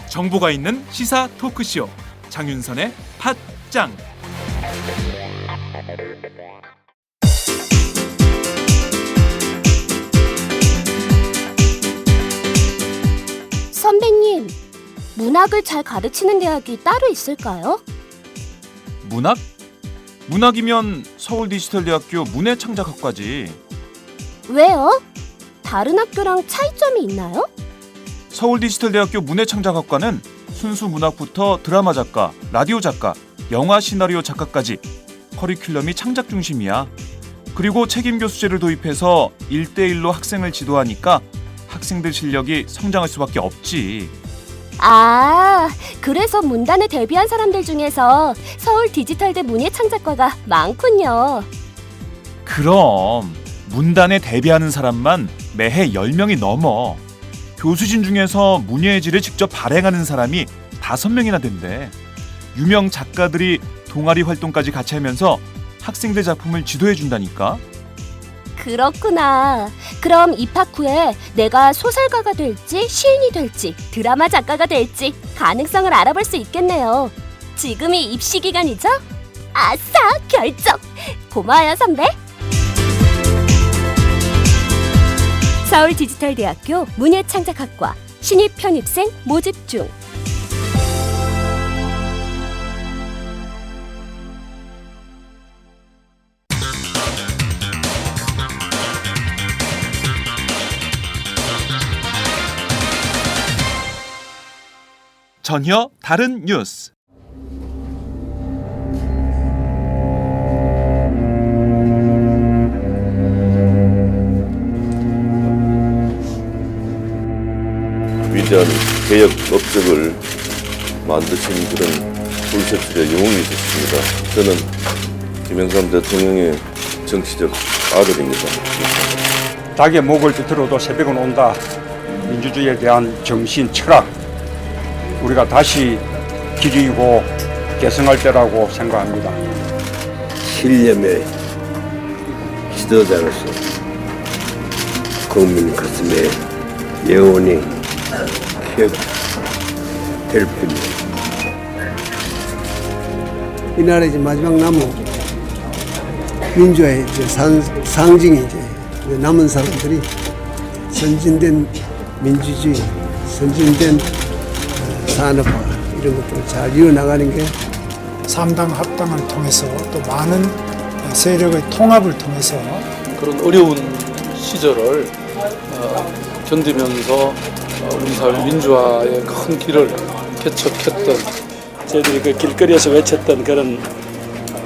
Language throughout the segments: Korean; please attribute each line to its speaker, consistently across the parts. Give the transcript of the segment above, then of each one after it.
Speaker 1: 정보가 있는 시사 토크쇼 장윤선의 팟짱.
Speaker 2: 선배님, 문학을 잘 가르치는 대학이 따로 있을까요?
Speaker 1: 문학? 문학이면 서울디지털대학교 문해창작학과지.
Speaker 2: 왜요? 다른 학교랑 차이점이 있나요?
Speaker 1: 서울디지털대학교 문해창작학과는 순수 문학부터 드라마 작가, 라디오 작가, 영화 시나리오 작가까지 커리큘럼이 창작 중심이야. 그리고 책임 교수제를 도입해서 1대1로 학생을 지도하니까 학생들 실력이 성장할 수밖에 없지.
Speaker 2: 아, 그래서 문단에 데뷔한 사람들 중에서 서울 디지털대 문예창작과가 많군요.
Speaker 1: 그럼 문단에 데뷔하는 사람만 매해 10명이 넘어. 교수진 중에서 문예의 질을 직접 발행하는 사람이 5명이나 된대. 유명 작가들이 동아리 활동까지 같이 하면서 학생들 작품을 지도해 준다니까.
Speaker 2: 그렇구나. 그럼 입학 후에 내가 소설가가 될지 시인이 될지 드라마 작가가 될지 가능성을 알아볼 수 있겠네요. 지금이 입시 기간이죠? 아싸, 결정! 고마워요, 선배. 서울디지털대학교 문예창작학과 신입 편입생 모집 중.
Speaker 1: 전혀 다른 뉴스.
Speaker 3: 위대한 개혁 업적을 만드신 그런 불세출의 영웅이 있었습니다. 저는 김영삼 대통령의 정치적 아들입니다.
Speaker 4: 닭의 목을 비틀어도 새벽은 온다. 민주주의에 대한 정신, 철학, 우리가 다시 기리고 개성할 때라고 생각합니다.
Speaker 5: 신념의 지도자로서 국민 가슴에 영원히 될 뿐입니다.
Speaker 6: 이 나라의 이제 마지막 남은 민주화의 이제 상징이 이제 남은 사람들이 선진된 민주주의, 선진된 산업화 이런 것들을 잘 이어나가는 게
Speaker 7: 3당 합당을 통해서 또 많은 세력의 통합을 통해서
Speaker 8: 그런 어려운 시절을 견디면서 우리 사회 민주화의 큰 길을 개척했던
Speaker 9: 저희들이 그 길거리에서 외쳤던 그런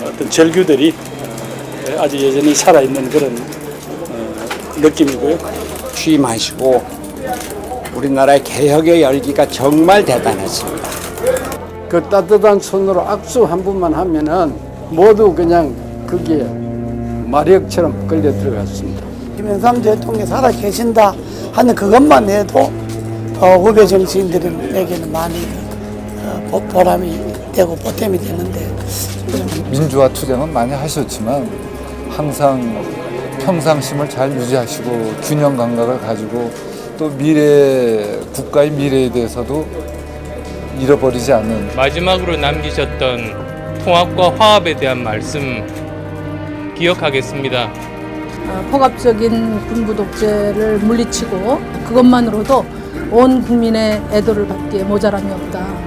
Speaker 9: 어떤 절규들이 아주 여전히 살아있는 그런 느낌이고요.
Speaker 10: 취임하시고 우리나라의 개혁의 열기가 정말 대단했습니다.
Speaker 11: 그 따뜻한 손으로 악수 한 번만 하면은 모두 그냥 거기에 마력처럼 끌려 들어갔습니다.
Speaker 12: 김영삼 대통령이 살아 계신다 하는 그것만 해도 후배 정치인들에게는 많이 보람이 되고 보탬이 되는데,
Speaker 13: 민주화 투쟁은 많이 하셨지만 항상 평상심을 잘 유지하시고 균형 감각을 가지고 또 국가의 미래에 대해서도 잃어버리지 않는,
Speaker 14: 마지막으로 남기셨던 통합과 화합에 대한 말씀 기억하겠습니다.
Speaker 15: 폭압적인 군부 독재를 물리치고 그것만으로도 온 국민의 애도를 받기에 모자람이 없다.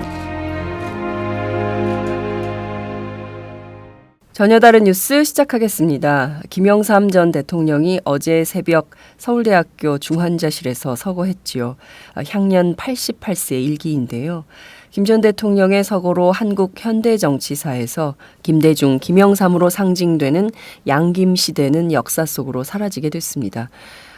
Speaker 16: 전혀 다른 뉴스 시작하겠습니다. 김영삼 전 대통령이 어제 새벽 서울대학교 중환자실에서 서거했지요. 향년 88세 일기인데요. 김 전 대통령의 서거로 한국 현대 정치사에서 김대중, 김영삼으로 상징되는 양김 시대는 역사 속으로 사라지게 됐습니다.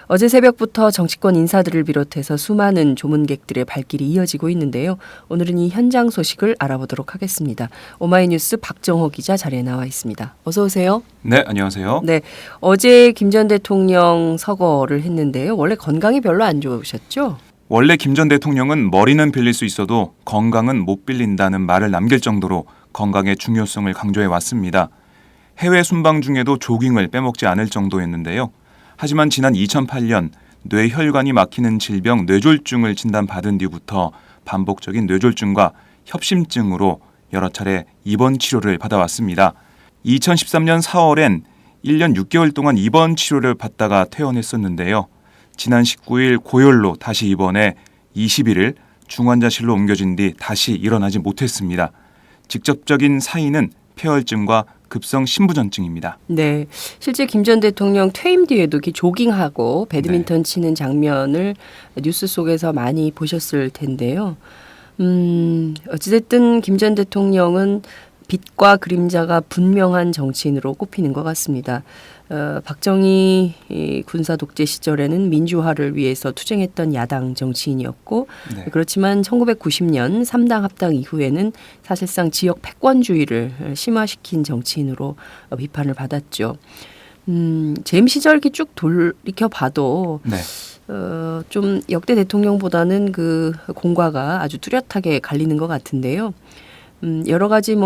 Speaker 16: 어제 새벽부터 정치권 인사들을 비롯해서 수많은 조문객들의 발길이 이어지고 있는데요. 오늘은 이 현장 소식을 알아보도록 하겠습니다. 오마이뉴스 박정호 기자 자리에 나와 있습니다. 어서 오세요.
Speaker 1: 네, 안녕하세요.
Speaker 16: 네, 어제 김 전 대통령 서거를 했는데요. 원래 건강이 별로 안 좋으셨죠?
Speaker 1: 원래 김 전 대통령은 머리는 빌릴 수 있어도 건강은 못 빌린다는 말을 남길 정도로 건강의 중요성을 강조해 왔습니다. 해외 순방 중에도 조깅을 빼먹지 않을 정도였는데요. 하지만 지난 2008년 뇌혈관이 막히는 질병 뇌졸중을 진단받은 뒤부터 반복적인 뇌졸중과 협심증으로 여러 차례 입원 치료를 받아왔습니다. 2013년 4월엔 1년 6개월 동안 입원 치료를 받다가 퇴원했었는데요. 지난 19일 고열로 다시 입원해 21일 중환자실로 옮겨진 뒤 다시 일어나지 못했습니다. 직접적인 사인은 폐혈증과 급성 심부전증입니다.
Speaker 16: 네, 실제 김 전 대통령 퇴임 뒤에도 이렇게 조깅하고 배드민턴 치는 장면을 뉴스 속에서 많이 보셨을 텐데요. 어찌됐든 김 전 대통령은 빛과 그림자가 분명한 정치인으로 꼽히는 것 같습니다. 박정희 군사 독재 시절에는 민주화를 위해서 투쟁했던 야당 정치인이었고
Speaker 1: 네.
Speaker 16: 그렇지만 1990년 3당 합당 이후에는 사실상 지역 패권주의를 심화시킨 정치인으로 비판을 받았죠. 재임 시절 이렇게 쭉 돌이켜 봐도
Speaker 1: 네.
Speaker 16: 좀 역대 대통령보다는 그 공과가 아주 뚜렷하게 갈리는 것 같은데요. 여러 가지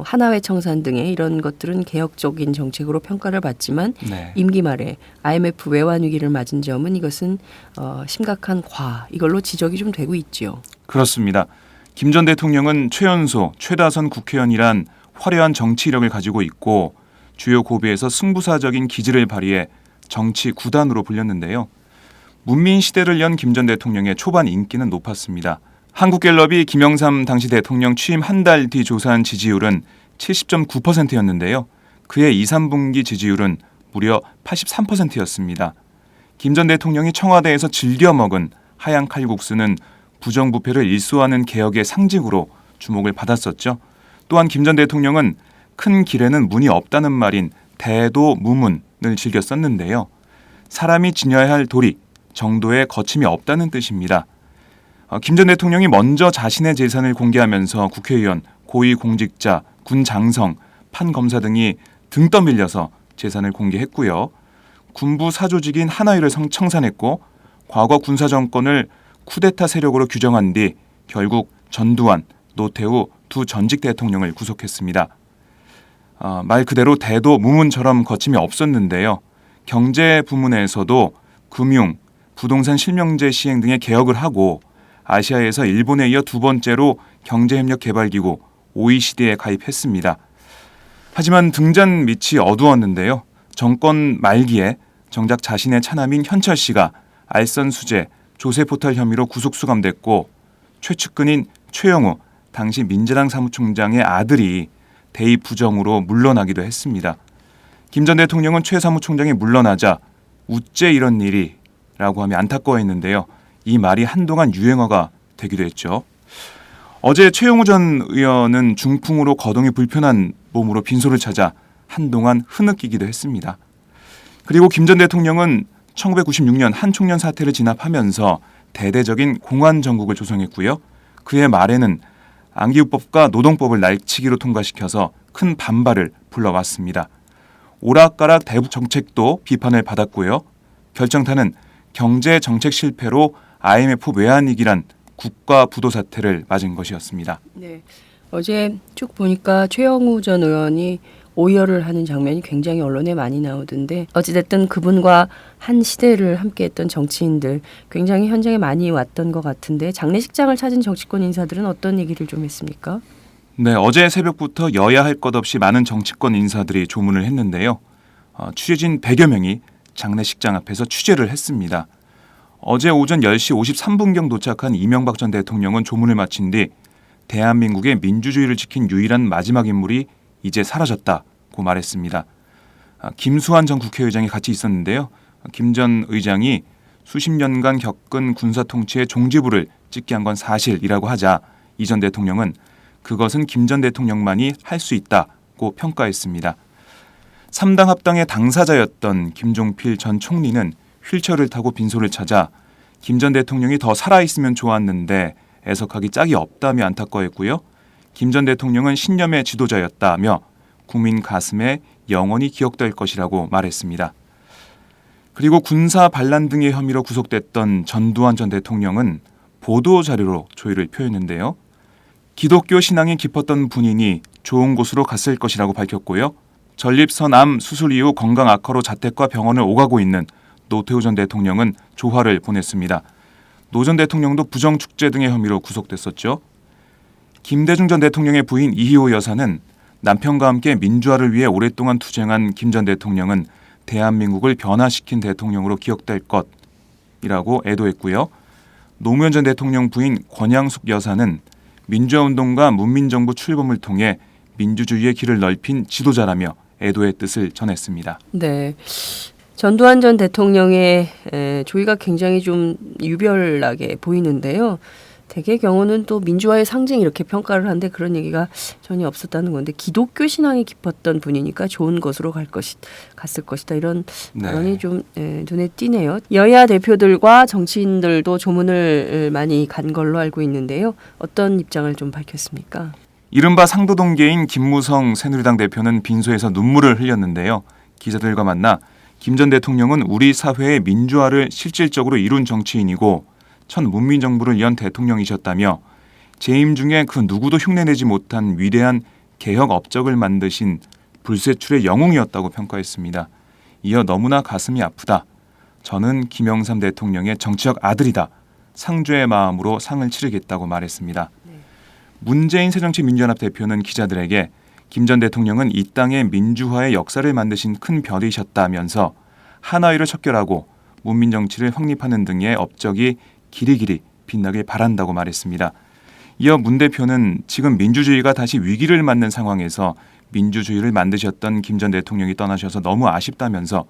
Speaker 16: 하나회 청산 등의 이런 것들은 개혁적인 정책으로 평가를 받지만
Speaker 1: 네.
Speaker 16: 임기 말에 IMF 외환 위기를 맞은 점은 이것은 심각한 과 이걸로 지적이 좀 되고 있죠.
Speaker 1: 그렇습니다. 김 전 대통령은 최연소, 최다선 국회의원이란 화려한 정치력을 가지고 있고 주요 고비에서 승부사적인 기질을 발휘해 정치 구단으로 불렸는데요. 문민 시대를 연 김 전 대통령의 초반 인기는 높았습니다. 한국갤럽이 김영삼 당시 대통령 취임 한 달 뒤 조사한 지지율은 70.9%였는데요. 그의 2, 3분기 지지율은 무려 83%였습니다. 김 전 대통령이 청와대에서 즐겨 먹은 하얀 칼국수는 부정부패를 일소하는 개혁의 상징으로 주목을 받았었죠. 또한 김 전 대통령은 큰 길에는 문이 없다는 말인 대도무문을 즐겨 썼는데요. 사람이 지녀야 할 도리, 정도에 거침이 없다는 뜻입니다. 김 전 대통령이 먼저 자신의 재산을 공개하면서 국회의원, 고위공직자, 군 장성, 판검사 등이 등 떠밀려서 재산을 공개했고요. 군부 사조직인 하나회를 청산했고 과거 군사정권을 쿠데타 세력으로 규정한 뒤 결국 전두환, 노태우 두 전직 대통령을 구속했습니다. 말 그대로 대도무문처럼 거침이 없었는데요. 경제 부문에서도 금융, 부동산 실명제 시행 등의 개혁을 하고 아시아에서 일본에 이어 두 번째로 경제협력개발기구 OECD에 가입했습니다. 하지만 등잔 밑이 어두웠는데요. 정권 말기에 정작 자신의 차남인 현철 씨가 알선 수재, 조세 포탈 혐의로 구속 수감됐고 최측근인 최영우 당시 민주당 사무총장의 아들이 대입 부정으로 물러나기도 했습니다. 김 전 대통령은 최 사무총장이 물러나자 우째 이런 일이 라고 하며 안타까워했는데요. 이 말이 한동안 유행어가 되기도 했죠. 어제 최영우 전 의원은 중풍으로 거동이 불편한 몸으로 빈소를 찾아 한동안 흐느끼기도 했습니다. 그리고 김 전 대통령은 1996년 한총련 사태를 진압하면서 대대적인 공안 정국을 조성했고요. 그의 말에는 안기부법과 노동법을 날치기로 통과시켜서 큰 반발을 불러왔습니다. 오락가락 대북 정책도 비판을 받았고요. 결정타는 경제 정책 실패로 IMF 외환위기란 국가 부도 사태를 맞은 것이었습니다.
Speaker 16: 네, 어제 쭉 보니까 최영우 전 의원이 오열을 하는 장면이 굉장히 언론에 많이 나오던데 어찌됐든 그분과 한 시대를 함께했던 정치인들 굉장히 현장에 많이 왔던 것 같은데 장례식장을 찾은 정치권 인사들은 어떤 얘기를 좀 했습니까?
Speaker 1: 네, 어제 새벽부터 여야 할 것 없이 많은 정치권 인사들이 조문을 했는데요. 취재진 100여 명이 장례식장 앞에서 취재를 했습니다. 어제 오전 10시 53분경 도착한 이명박 전 대통령은 조문을 마친 뒤 대한민국의 민주주의를 지킨 유일한 마지막 인물이 이제 사라졌다고 말했습니다. 김수환 전 국회의장이 같이 있었는데요. 김 전 의장이 수십 년간 겪은 군사 통치의 종지부를 찍게 한 건 사실이라고 하자 이 전 대통령은 그것은 김 전 대통령만이 할 수 있다고 평가했습니다. 3당 합당의 당사자였던 김종필 전 총리는 휠체어를 타고 빈소를 찾아 김 전 대통령이 더 살아있으면 좋았는데 애석하기 짝이 없다며 안타까워했고요. 김 전 대통령은 신념의 지도자였다며 국민 가슴에 영원히 기억될 것이라고 말했습니다. 그리고 군사 반란 등의 혐의로 구속됐던 전두환 전 대통령은 보도자료로 조의를 표했는데요. 기독교 신앙이 깊었던 분이니 좋은 곳으로 갔을 것이라고 밝혔고요. 전립선암 수술 이후 건강 악화로 자택과 병원을 오가고 있는 노태우 전 대통령은 조화를 보냈습니다. 노 전 대통령도 부정축제 등의 혐의로 구속됐었죠. 김대중 전 대통령의 부인 이희호 여사는 남편과 함께 민주화를 위해 오랫동안 투쟁한 김 전 대통령은 대한민국을 변화시킨 대통령으로 기억될 것이라고 애도했고요. 노무현 전 대통령 부인 권양숙 여사는 민주화운동과 문민정부 출범을 통해 민주주의의 길을 넓힌 지도자라며 애도의 뜻을 전했습니다.
Speaker 16: 네. 전두환 전 대통령의 조의가 굉장히 좀 유별나게 보이는데요. 대개 경우는 또 민주화의 상징 이렇게 평가를 하는데 그런 얘기가 전혀 없었다는 건데 기독교 신앙이 깊었던 분이니까 좋은 곳으로 갔을 것이다 이런 발언이 좀 눈에 띄네요. 여야 대표들과 정치인들도 조문을 많이 간 걸로 알고 있는데요. 어떤 입장을 좀 밝혔습니까?
Speaker 1: 이른바 상도동계인 김무성 새누리당 대표는 빈소에서 눈물을 흘렸는데요. 기자들과 만나 김 전 대통령은 우리 사회의 민주화를 실질적으로 이룬 정치인이고 첫 문민정부를 연 대통령이셨다며 재임 중에 그 누구도 흉내내지 못한 위대한 개혁 업적을 만드신 불세출의 영웅이었다고 평가했습니다. 이어 너무나 가슴이 아프다. 저는 김영삼 대통령의 정치적 아들이다. 상주의 마음으로 상을 치르겠다고 말했습니다. 문재인 새정치민주연합 대표는 기자들에게 김 전 대통령은 이 땅의 민주화의 역사를 만드신 큰 별이셨다면서 하나위를 척결하고 문민정치를 확립하는 등의 업적이 길이길이 빛나길 바란다고 말했습니다. 이어 문 대표는 지금 민주주의가 다시 위기를 맞는 상황에서 민주주의를 만드셨던 김 전 대통령이 떠나셔서 너무 아쉽다면서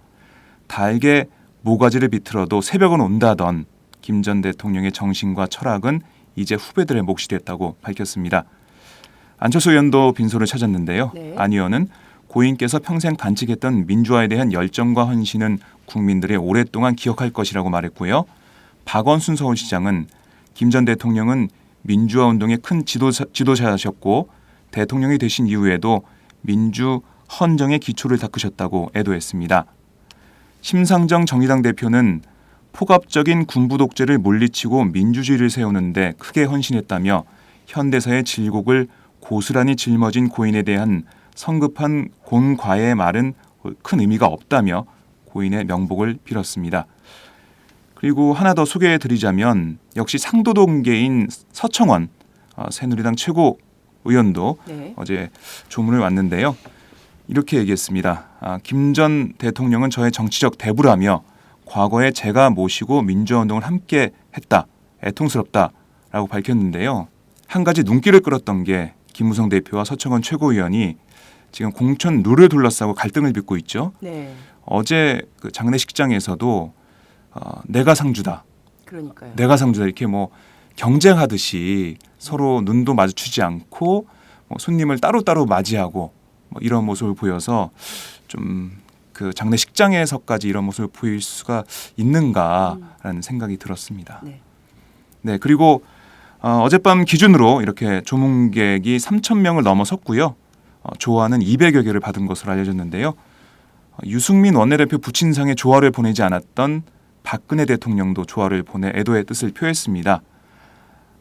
Speaker 1: 달게 모가지를 비틀어도 새벽은 온다던 김 전 대통령의 정신과 철학은 이제 후배들의 몫이 됐다고 밝혔습니다. 안철수 의원도 빈소를 찾았는데요. 안 의원은 고인께서 평생 간직했던 민주화에 대한 열정과 헌신은 국민들이 오랫동안 기억할 것이라고 말했고요. 박원순 서울시장은 김 전 대통령은 민주화 운동의 큰 지도자셨고 대통령이 되신 이후에도 민주 헌정의 기초를 닦으셨다고 애도했습니다. 심상정 정의당 대표는 폭압적인 군부 독재를 물리치고 민주주의를 세우는데 크게 헌신했다며 현대사의 질곡을 고스란히 짊어진 고인에 대한 성급한 곤과의 말은 큰 의미가 없다며 고인의 명복을 빌었습니다. 그리고 하나 더 소개해드리자면 역시 상도동계인 서청원 새누리당 최고 의원도 어제 조문을 왔는데요. 이렇게 얘기했습니다. 김 전 대통령은 저의 정치적 대부라며 과거에 제가 모시고 민주화운동을 함께 했다. 애통스럽다라고 밝혔는데요. 한 가지 눈길을 끌었던 게 김무성 대표와 서청원 최고위원이 지금 공천 룰을 둘러싸고 갈등을 빚고 있죠.
Speaker 16: 네.
Speaker 1: 어제 그 장례식장에서도 내가 상주다.
Speaker 16: 그러니까요.
Speaker 1: 내가 상주다 이렇게 뭐 경쟁하듯이 서로 눈도 마주치지 않고 손님을 따로따로 맞이하고 이런 모습을 보여서 좀 그 장례식장에서까지 이런 모습을 보일 수가 있는가라는 생각이 들었습니다. 네, 그리고 어젯밤 기준으로 이렇게 조문객이 3,000명을 넘어섰고요. 조화는 200여 개를 받은 것으로 알려졌는데요. 유승민 원내대표 부친상에 조화를 보내지 않았던 박근혜 대통령도 조화를 보내 애도의 뜻을 표했습니다.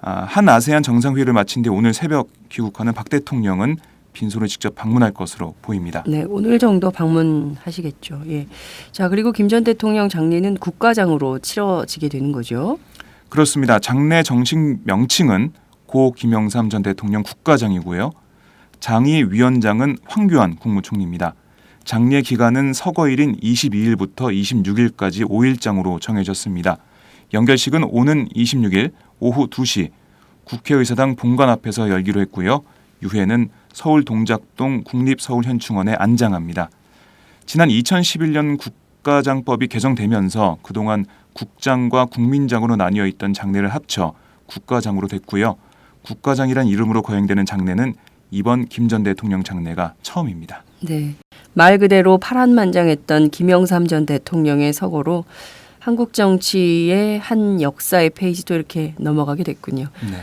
Speaker 1: 한 아세안 정상회의를 마친 뒤 오늘 새벽 귀국하는 박 대통령은 빈소를 직접 방문할 것으로 보입니다.
Speaker 16: 네, 오늘 정도 방문하시겠죠. 예. 자, 그리고 김 전 대통령 장례는 국가장으로 치러지게 되는 거죠.
Speaker 1: 그렇습니다. 장례 정식 명칭은 고 김영삼 전 대통령 국가장이고요. 장의위원장은 황교안 국무총리입니다. 장례 기간은 서거일인 22일부터 26일까지 5일장으로 정해졌습니다. 연결식은 오는 26일 오후 2시 국회의사당 본관 앞에서 열기로 했고요. 유해는 서울 동작동 국립서울현충원에 안장합니다. 지난 2011년 국가장법이 개정되면서 그동안 국장과 국민장으로 나뉘어 있던 장례를 합쳐 국가장으로 됐고요. 국가장이란 이름으로 거행되는 장례는 이번 김 전 대통령 장례가 처음입니다.
Speaker 16: 네, 말 그대로 파란만장했던 김영삼 전 대통령의 서거로 한국 정치의 한 역사의 페이지도 이렇게 넘어가게 됐군요.
Speaker 1: 네.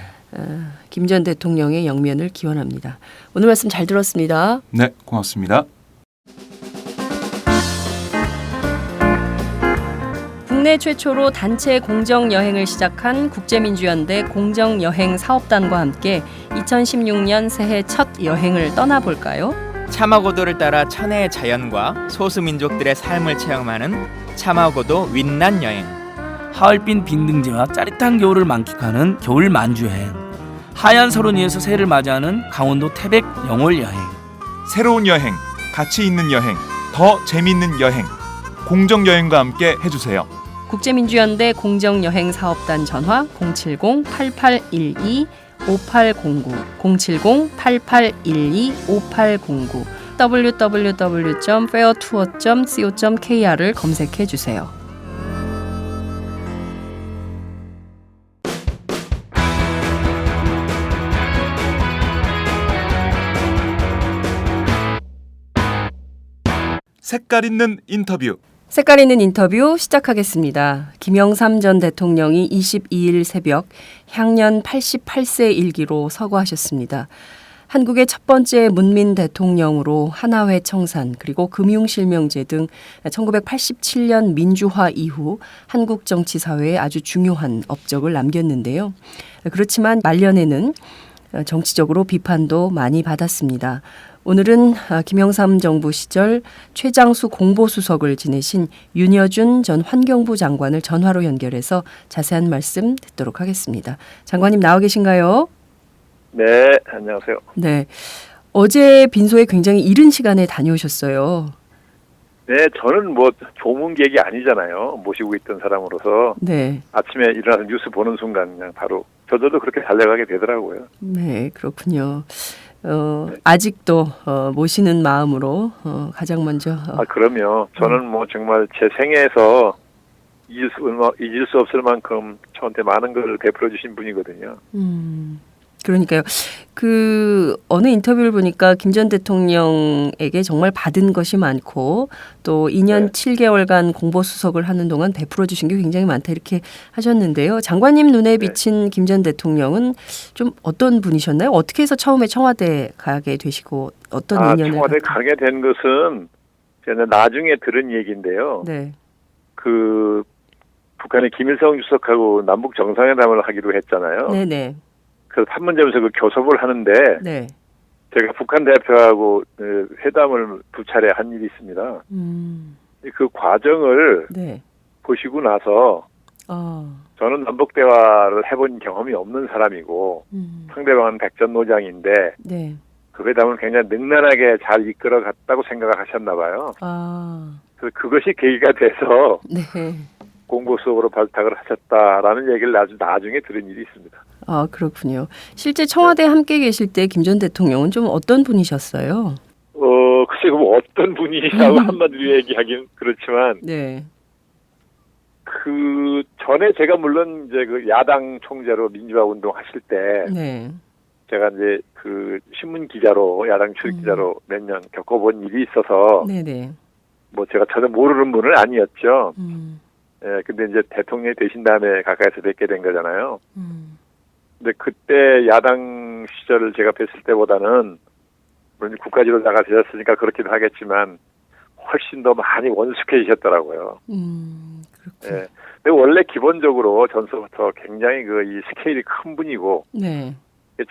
Speaker 16: 김 전 대통령의 영면을 기원합니다. 오늘 말씀 잘 들었습니다.
Speaker 1: 네, 고맙습니다.
Speaker 16: 국내 최초로 단체 공정여행을 시작한 국제민주연대 공정여행사업단과 함께 2016년 새해 첫 여행을 떠나볼까요?
Speaker 17: 차마고도를 따라 천혜의 자연과 소수민족들의 삶을 체험하는 차마고도 윈난 여행.
Speaker 18: 하얼빈 빈등제와 짜릿한 겨울을 만끽하는 겨울 만주여행. 하얀 설원 위에서 새해를 맞이하는 강원도 태백 영월 여행.
Speaker 1: 새로운 여행, 가치 있는 여행, 더 재밌는 여행. 공정여행과 함께 해주세요.
Speaker 16: 국제민주연대 공정여행사업단 전화 070-8812-5809 070-8812-5809 www.fairtour.co.kr을 검색해 주세요.
Speaker 1: 색깔 있는 인터뷰.
Speaker 16: 색깔 있는 인터뷰 시작하겠습니다. 김영삼 전 대통령이 22일 새벽 향년 88세 일기로 서거하셨습니다. 한국의 첫 번째 문민 대통령으로 하나회 청산 그리고 금융실명제 등 1987년 민주화 이후 한국 정치 사회에 아주 중요한 업적을 남겼는데요. 그렇지만 말년에는 정치적으로 비판도 많이 받았습니다. 오늘은 김영삼 정부 시절 최장수 공보수석을 지내신 윤여준 전 환경부 장관을 전화로 연결해서 자세한 말씀 듣도록 하겠습니다. 장관님 나와 계신가요?
Speaker 19: 네, 안녕하세요.
Speaker 16: 네, 어제 빈소에 굉장히 이른 시간에 다녀오셨어요.
Speaker 19: 네, 저는 뭐 조문객이 아니잖아요. 모시고 있던 사람으로서
Speaker 16: 네.
Speaker 19: 아침에 일어나서 뉴스 보는 순간 그냥 바로 저도 그렇게 달려가게 되더라고요.
Speaker 16: 네, 그렇군요. 아직도 모시는 마음으로 가장 먼저.
Speaker 19: 그럼요. 저는 뭐 정말 제 생애에서 잊을 수 없을 만큼 저한테 많은 걸 베풀어 주신 분이거든요.
Speaker 16: 그러니까요. 어느 인터뷰를 보니까 김 전 대통령에게 정말 받은 것이 많고 또 2년 7개월간 공보수석을 하는 동안 베풀어 주신 게 굉장히 많다 이렇게 하셨는데요. 장관님 눈에 비친 김 전 대통령은 좀 어떤 분이셨나요? 어떻게 해서 처음에 청와대 가게 되시고 어떤 인연을?
Speaker 19: 청와대 가게 된 것은 제가 나중에 들은 얘기인데요.
Speaker 16: 네.
Speaker 19: 북한의 김일성 주석하고 남북 정상회담을 하기로 했잖아요.
Speaker 16: 네네.
Speaker 19: 그래서 판문점에서 그 교섭을 하는데
Speaker 16: 네.
Speaker 19: 제가 북한 대표하고 회담을 두 차례 한 일이 있습니다. 그 과정을
Speaker 16: 네.
Speaker 19: 보시고 나서 저는 남북 대화를 해본 경험이 없는 사람이고 상대방은 백전노장인데
Speaker 16: 네.
Speaker 19: 그 회담을 굉장히 능란하게 잘 이끌어 갔다고 생각을 하셨나 봐요. 그래서 그것이 계기가 돼서
Speaker 16: 네.
Speaker 19: 공보수석으로 발탁을 하셨다라는 얘기를 아주 나중에 들은 일이 있습니다.
Speaker 16: 그렇군요. 실제 청와대에 함께 계실 때 김 전 대통령은 좀 어떤 분이셨어요?
Speaker 19: 글쎄, 뭐 어떤 분이라고 한마디로 얘기하긴 그렇지만,
Speaker 16: 네.
Speaker 19: 그 전에 제가 물론 이제 그 야당 총재로 민주화 운동 하실 때,
Speaker 16: 네.
Speaker 19: 제가 이제 그 신문 기자로 야당 출입 기자로 몇 년 겪어본 일이 있어서,
Speaker 16: 네네.
Speaker 19: 뭐 제가 전혀 모르는 분은 아니었죠. 예, 근데 이제 대통령이 되신 다음에 가까이서 뵙게 된 거잖아요. 근데 그때 야당 시절을 제가 뵀을 때보다는 물론 국가지도자가 되셨으니까 그렇기도 하겠지만 훨씬 더 많이 원숙해지셨더라고요. 예. 근데 원래 기본적으로 전서부터 굉장히 이 스케일이 큰 분이고
Speaker 16: 네.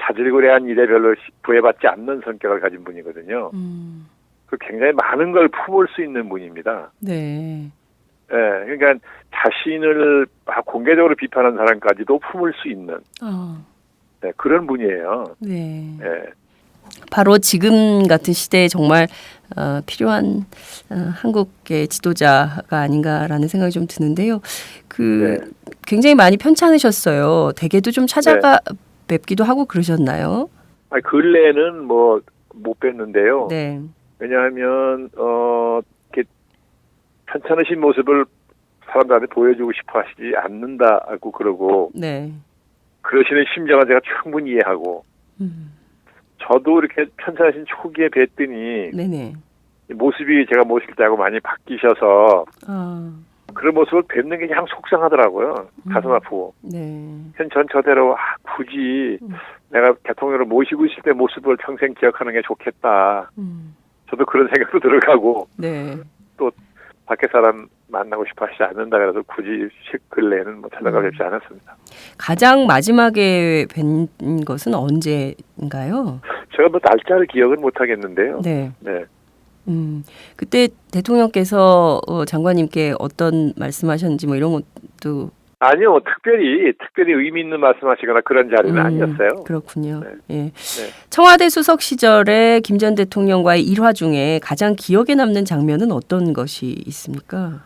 Speaker 19: 자질구레한 일에 별로 구애받지 않는 성격을 가진 분이거든요. 그 굉장히 많은 걸 품을 수 있는 분입니다.
Speaker 16: 네.
Speaker 19: 예, 그러니까 자신을 공개적으로 비판하는 사람까지도 품을 수 있는 네, 그런 분이에요.
Speaker 16: 네.
Speaker 19: 예.
Speaker 16: 바로 지금 같은 시대에 정말 필요한 한국의 지도자가 아닌가라는 생각이 좀 드는데요.
Speaker 19: 네.
Speaker 16: 굉장히 많이 편찮으셨어요. 댁에도 좀 찾아가 뵙기도 하고 그러셨나요?
Speaker 19: 근래에는 뭐 못 뵀는데요.
Speaker 16: 네.
Speaker 19: 왜냐하면 이렇게 편찮으신 모습을 사람들한테 보여주고 싶어 하시지 않는다고 그러고
Speaker 16: 네.
Speaker 19: 그러시는 심정은 제가 충분히 이해하고 저도 이렇게 편찮으신 초기에 뵀더니
Speaker 16: 네네.
Speaker 19: 모습이 제가 모실 때하고 많이 바뀌셔서 그런 모습을 뵙는 게 그냥 속상하더라고요. 가슴 아프고.
Speaker 16: 네.
Speaker 19: 전 저대로 굳이 내가 대통령을 모시고 있을 때 모습을 평생 기억하는 게 좋겠다. 저도 그런 생각도 들어가고
Speaker 16: 네.
Speaker 19: 또 밖에 사람 만나고 싶어 하시지 않는다 그래서 굳이 근래에는 뭐 찾아가 뵙지 않았습니다.
Speaker 16: 가장 마지막에 뵌 것은 언제인가요?
Speaker 19: 제가 뭐 날짜를 기억은 못 하겠는데요.
Speaker 16: 네.
Speaker 19: 네.
Speaker 16: 그때 대통령께서 장관님께 어떤 말씀하셨는지 뭐 이런 것도
Speaker 19: 아니요, 특별히 의미 있는 말씀하시거나 그런 자리는 아니었어요.
Speaker 16: 그렇군요.
Speaker 19: 네.
Speaker 16: 예.
Speaker 19: 네.
Speaker 16: 청와대 수석 시절에 김 전 대통령과의 일화 중에 가장 기억에 남는 장면은 어떤 것이 있습니까?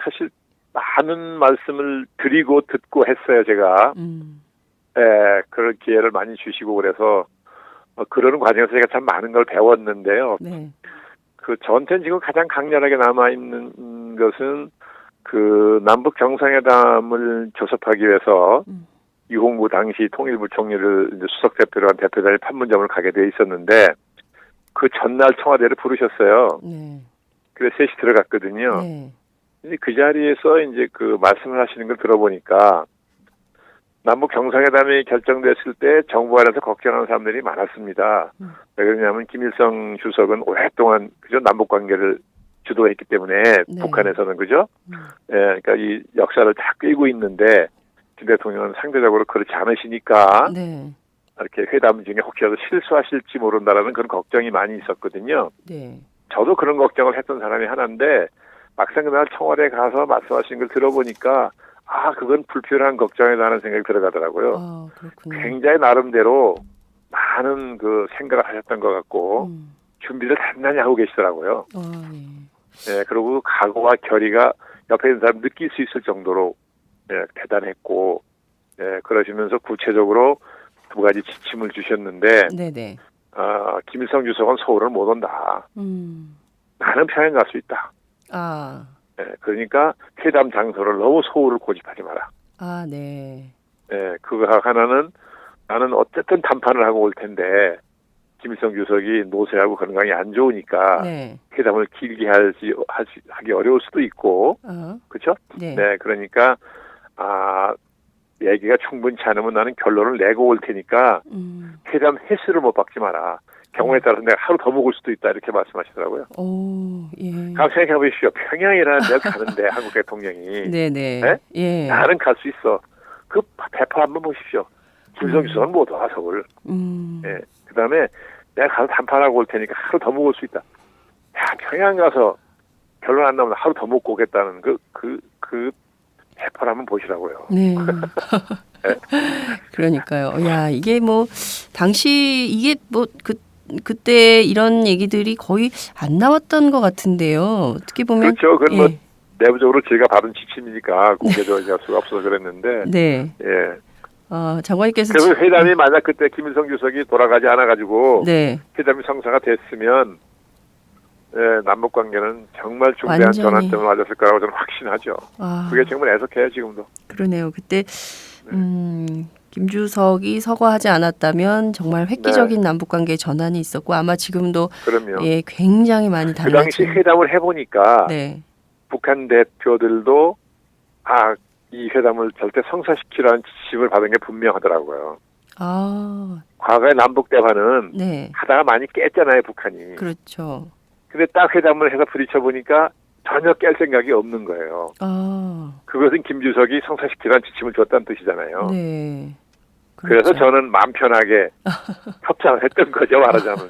Speaker 19: 사실 많은 말씀을 드리고 듣고 했어요, 제가. 그런 기회를 많이 주시고 그래서 그러는 과정에서 제가 참 많은 걸 배웠는데요.
Speaker 16: 네.
Speaker 19: 그 전체는 지금 가장 강렬하게 남아있는 것은 그 남북 정상회담을 조섭하기 위해서 유홍구 당시 통일부 총리를 이제 수석 대표로 한 대표단이 판문점을 가게 돼 있었는데 그 전날 청와대를 부르셨어요.
Speaker 16: 네.
Speaker 19: 그래서 셋이 들어갔거든요.
Speaker 16: 네.
Speaker 19: 근데 그 자리에서 이제 그 말씀을 하시는 걸 들어보니까 남북 정상회담이 결정됐을 때 정부 안에서 걱정하는 사람들이 많았습니다. 왜 그러냐면 김일성 주석은 오랫동안 그죠 남북 관계를 주도했기 때문에
Speaker 16: 네.
Speaker 19: 북한에서는 그죠? 그러니까 이 역사를 다 끌고 있는데 김 대통령은 상대적으로 그렇지 않으시니까
Speaker 16: 네.
Speaker 19: 이렇게 회담 중에 혹시라도 실수하실지 모른다라는 그런 걱정이 많이 있었거든요.
Speaker 16: 네.
Speaker 19: 저도 그런 걱정을 했던 사람이 하나인데 막상 그날 청와대에 가서 말씀하신 걸 들어보니까 그건 불필요한 걱정이다 하는 생각이 들어가더라고요. 굉장히 나름대로 많은 그 생각을 하셨던 것 같고 준비를 단단히 하고 계시더라고요. 네, 그리고 각오와 결의가 옆에 있는 사람 느낄 수 있을 정도로 대단했고 그러시면서 구체적으로 두 가지 지침을 주셨는데
Speaker 16: 네네.
Speaker 19: 김일성 주석은 서울을 못 온다. 나는 평양 갈 수 있다. 그러니까 회담 장소를 너무 서울을 고집하지 마라.
Speaker 16: 네.
Speaker 19: 그거 하나는 나는 어쨌든 담판을 하고 올 텐데 김일성 주석이 노쇠하고 건강이 안 좋으니까
Speaker 16: 네.
Speaker 19: 회담을 길게 하기 어려울 수도 있고 그렇죠?
Speaker 16: 네.
Speaker 19: 그러니까 얘기가 충분치 않으면 나는 결론을 내고 올 테니까 회담 횟수를 못 박지 마라. 경우에 따라서 내가 하루 더 먹을 수도 있다 이렇게 말씀하시더라고요.
Speaker 16: 예.
Speaker 19: 그럼 생각해 보십시오. 평양이라는 데를 가는데 한국 대통령이
Speaker 16: 네네.
Speaker 19: 네?
Speaker 16: 예.
Speaker 19: 나는 갈 수 있어. 그 배포 한번 보십시오. 김일성 주석은 못 와 서울. 그다음에 내가 가서 담판하고 올 테니까 하루 더 먹을 수 있다. 평양 가서 결론 안 나오면 하루 더 먹고 오겠다는 그 배포를 한번 보시라고요.
Speaker 16: 네. 그러니까요. 야, 이게 뭐 당시 이게 뭐 그때 이런 얘기들이 거의 안 나왔던 것 같은데요. 어떻게 보면
Speaker 19: 그렇죠. 그건 뭐 내부적으로 제가 받은 지침이니까 공개적으로 할 수가 없어서 그랬는데.
Speaker 16: 네. 장관님께서
Speaker 19: 그래서 회담이 만약 그때 김일성 주석이 돌아가지 않아가지고
Speaker 16: 네.
Speaker 19: 회담이 성사가 됐으면 남북 관계는 정말 중대한 전환점을 맞았을 거라고 저는 확신하죠. 그게 정말 애석해요 지금도.
Speaker 16: 그러네요. 그때 김 주석이 서거하지 않았다면 정말 획기적인 남북 관계 전환이 있었고 아마 지금도
Speaker 19: 그럼요.
Speaker 16: 굉장히 많이 달라진.
Speaker 19: 그 당시 회담을 해보니까 북한 대표들도 이 회담을 절대 성사시키라는 지침을 받은 게 분명하더라고요. 과거에 남북 대화는 하다가 많이 깼잖아요, 북한이.
Speaker 16: 그렇죠.
Speaker 19: 근데 딱 회담을 해서 부딪혀 보니까 전혀 깰 생각이 없는 거예요. 그것은 김 주석이 성사시키라는 지침을 줬다는 뜻이잖아요.
Speaker 16: 네.
Speaker 19: 그래서 저는 마음 편하게 협상을 했던 거죠, 말하자면.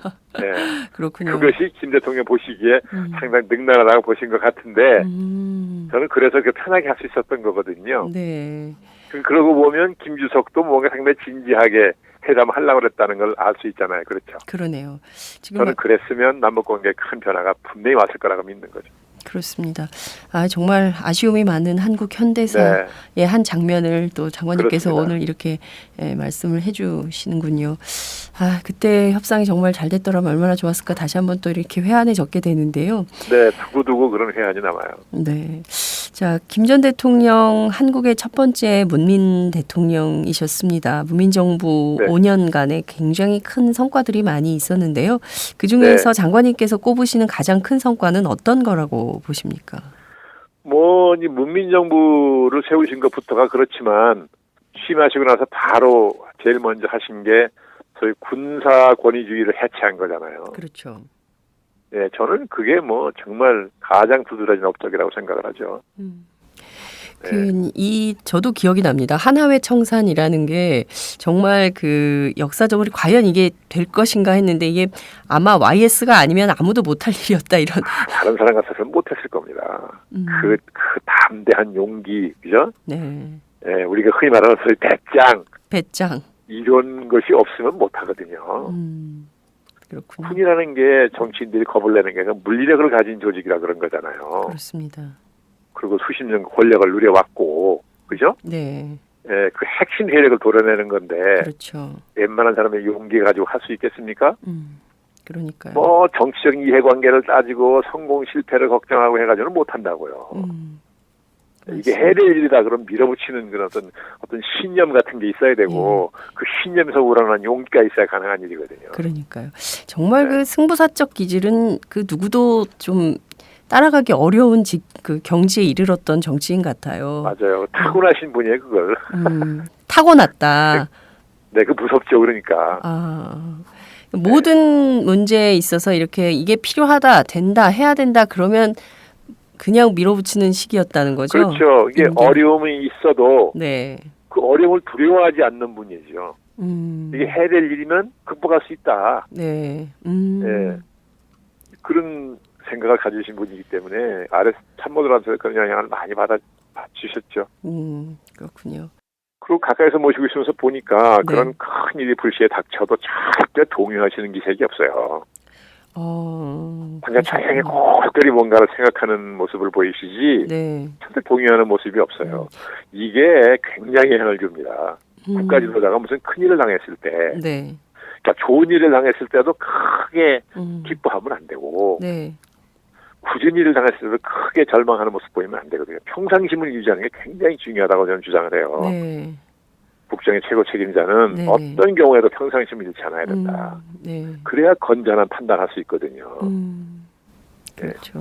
Speaker 16: 그렇군요.
Speaker 19: 그것이 김 대통령 보시기에 상당히 능란하다고 보신 것 같은데 저는 그래서 편하게 할 수 있었던 거거든요.
Speaker 16: 네.
Speaker 19: 그러고 보면 김 주석도 뭔가 상당히 진지하게 회담을 하려고 그랬다는 걸 알 수 있잖아요. 그렇죠.
Speaker 16: 그러네요. 지금
Speaker 19: 저는 그랬으면 남북관계에 큰 변화가 분명히 왔을 거라고 믿는 거죠.
Speaker 16: 그렇습니다. 정말 아쉬움이 많은 한국 현대사의 한 장면을 또 장관님께서
Speaker 19: 그렇습니다.
Speaker 16: 오늘 이렇게 말씀을 해주시는군요. 그때 협상이 정말 잘 됐더라면 얼마나 좋았을까 다시 한번 또 이렇게 회한에 적게 되는데요.
Speaker 19: 네, 두고두고 그런 회한이 남아요.
Speaker 16: 네. 자, 김 전 대통령 한국의 첫 번째 문민 대통령이셨습니다. 문민정부 5년간에 굉장히 큰 성과들이 많이 있었는데요. 그중에서 장관님께서 꼽으시는 가장 큰 성과는 어떤 거라고 보십니까?
Speaker 19: 이 문민정부를 세우신 것부터가 그렇지만 취임하시고 나서 바로 제일 먼저 하신 게 소위 군사 권위주의를 해체한 거잖아요.
Speaker 16: 그렇죠.
Speaker 19: 예, 저는 그게 뭐 정말 가장 두드러진 업적이라고 생각을 하죠.
Speaker 16: 저도 기억이 납니다. 하나회 청산이라는 게 정말 그 역사적으로 과연 이게 될 것인가 했는데 이게 아마 YS가 아니면 아무도 못할 일이었다 이런.
Speaker 19: 다른 사람 같아서는 못했을 겁니다. 그 담대한 용기, 그죠?
Speaker 16: 네.
Speaker 19: 예, 우리가 흔히 말하는 소위
Speaker 16: 배짱.
Speaker 19: 이런 것이 없으면 못하거든요.
Speaker 16: 그렇군요.
Speaker 19: 군이라는 게 정치인들이 겁을 내는 게 물리력을 가진 조직이라 그런 거잖아요.
Speaker 16: 그렇습니다.
Speaker 19: 그리고 수십 년 권력을 누려왔고, 그죠?
Speaker 16: 네.
Speaker 19: 예, 그 핵심 세력을 도려내는 건데,
Speaker 16: 그렇죠.
Speaker 19: 웬만한 사람의 용기 가지고 할 수 있겠습니까?
Speaker 16: 그러니까요.
Speaker 19: 뭐 정치적 이해관계를 따지고 성공 실패를 걱정하고 해가지고는 못한다고요. 이게 해낼 일이다 그럼 밀어붙이는 그런 어떤 신념 같은 게 있어야 되고 그 신념에서 우러나는 용기가 있어야 가능한 일이거든요.
Speaker 16: 그러니까요. 정말 그 승부사적 기질은 그 누구도 좀 따라가기 어려운 그 경지에 이르렀던 정치인 같아요.
Speaker 19: 맞아요. 타고나신 분이에요, 그걸.
Speaker 16: 타고났다.
Speaker 19: 네, 그 무섭죠, 그러니까.
Speaker 16: 모든 문제에 있어서 이렇게 이게 필요하다, 된다, 해야 된다 그러면 그냥 밀어붙이는 시기였다는 거죠.
Speaker 19: 그렇죠. 이게 어려움이 있어도
Speaker 16: 네.
Speaker 19: 그 어려움을 두려워하지 않는 분이죠. 이게 해야 될 일이면 극복할 수 있다.
Speaker 16: 네.
Speaker 19: 네. 그런 생각을 가지신 분이기 때문에 아래 참모들한테 그런 영향을 많이 받아주셨죠.
Speaker 16: 그렇군요.
Speaker 19: 그리고 가까이서 모시고 있으면서 보니까 그런 큰 일이 불시에 닥쳐도 절대 동요하시는 기색이 없어요. 그냥 조용히 골똘히 뭔가를 생각하는 모습을 보이시지 절대 동요하는 모습이 없어요. 이게 굉장히 영향을 줍니다. 국가 지도자가 무슨 큰일을 당했을 때 그러니까 좋은 일을 당했을 때도 크게 기뻐하면 안 되고 굳은 일을 당했을 때도 크게 절망하는 모습 보이면 안 되거든요. 평상심을 유지하는 게 굉장히 중요하다고 저는 주장을 해요. 국정의 최고 책임자는 어떤 경우에도 평상심을 잃지 않아야 된다. 그래야 건전한 판단할 수 있거든요.
Speaker 16: 그렇죠.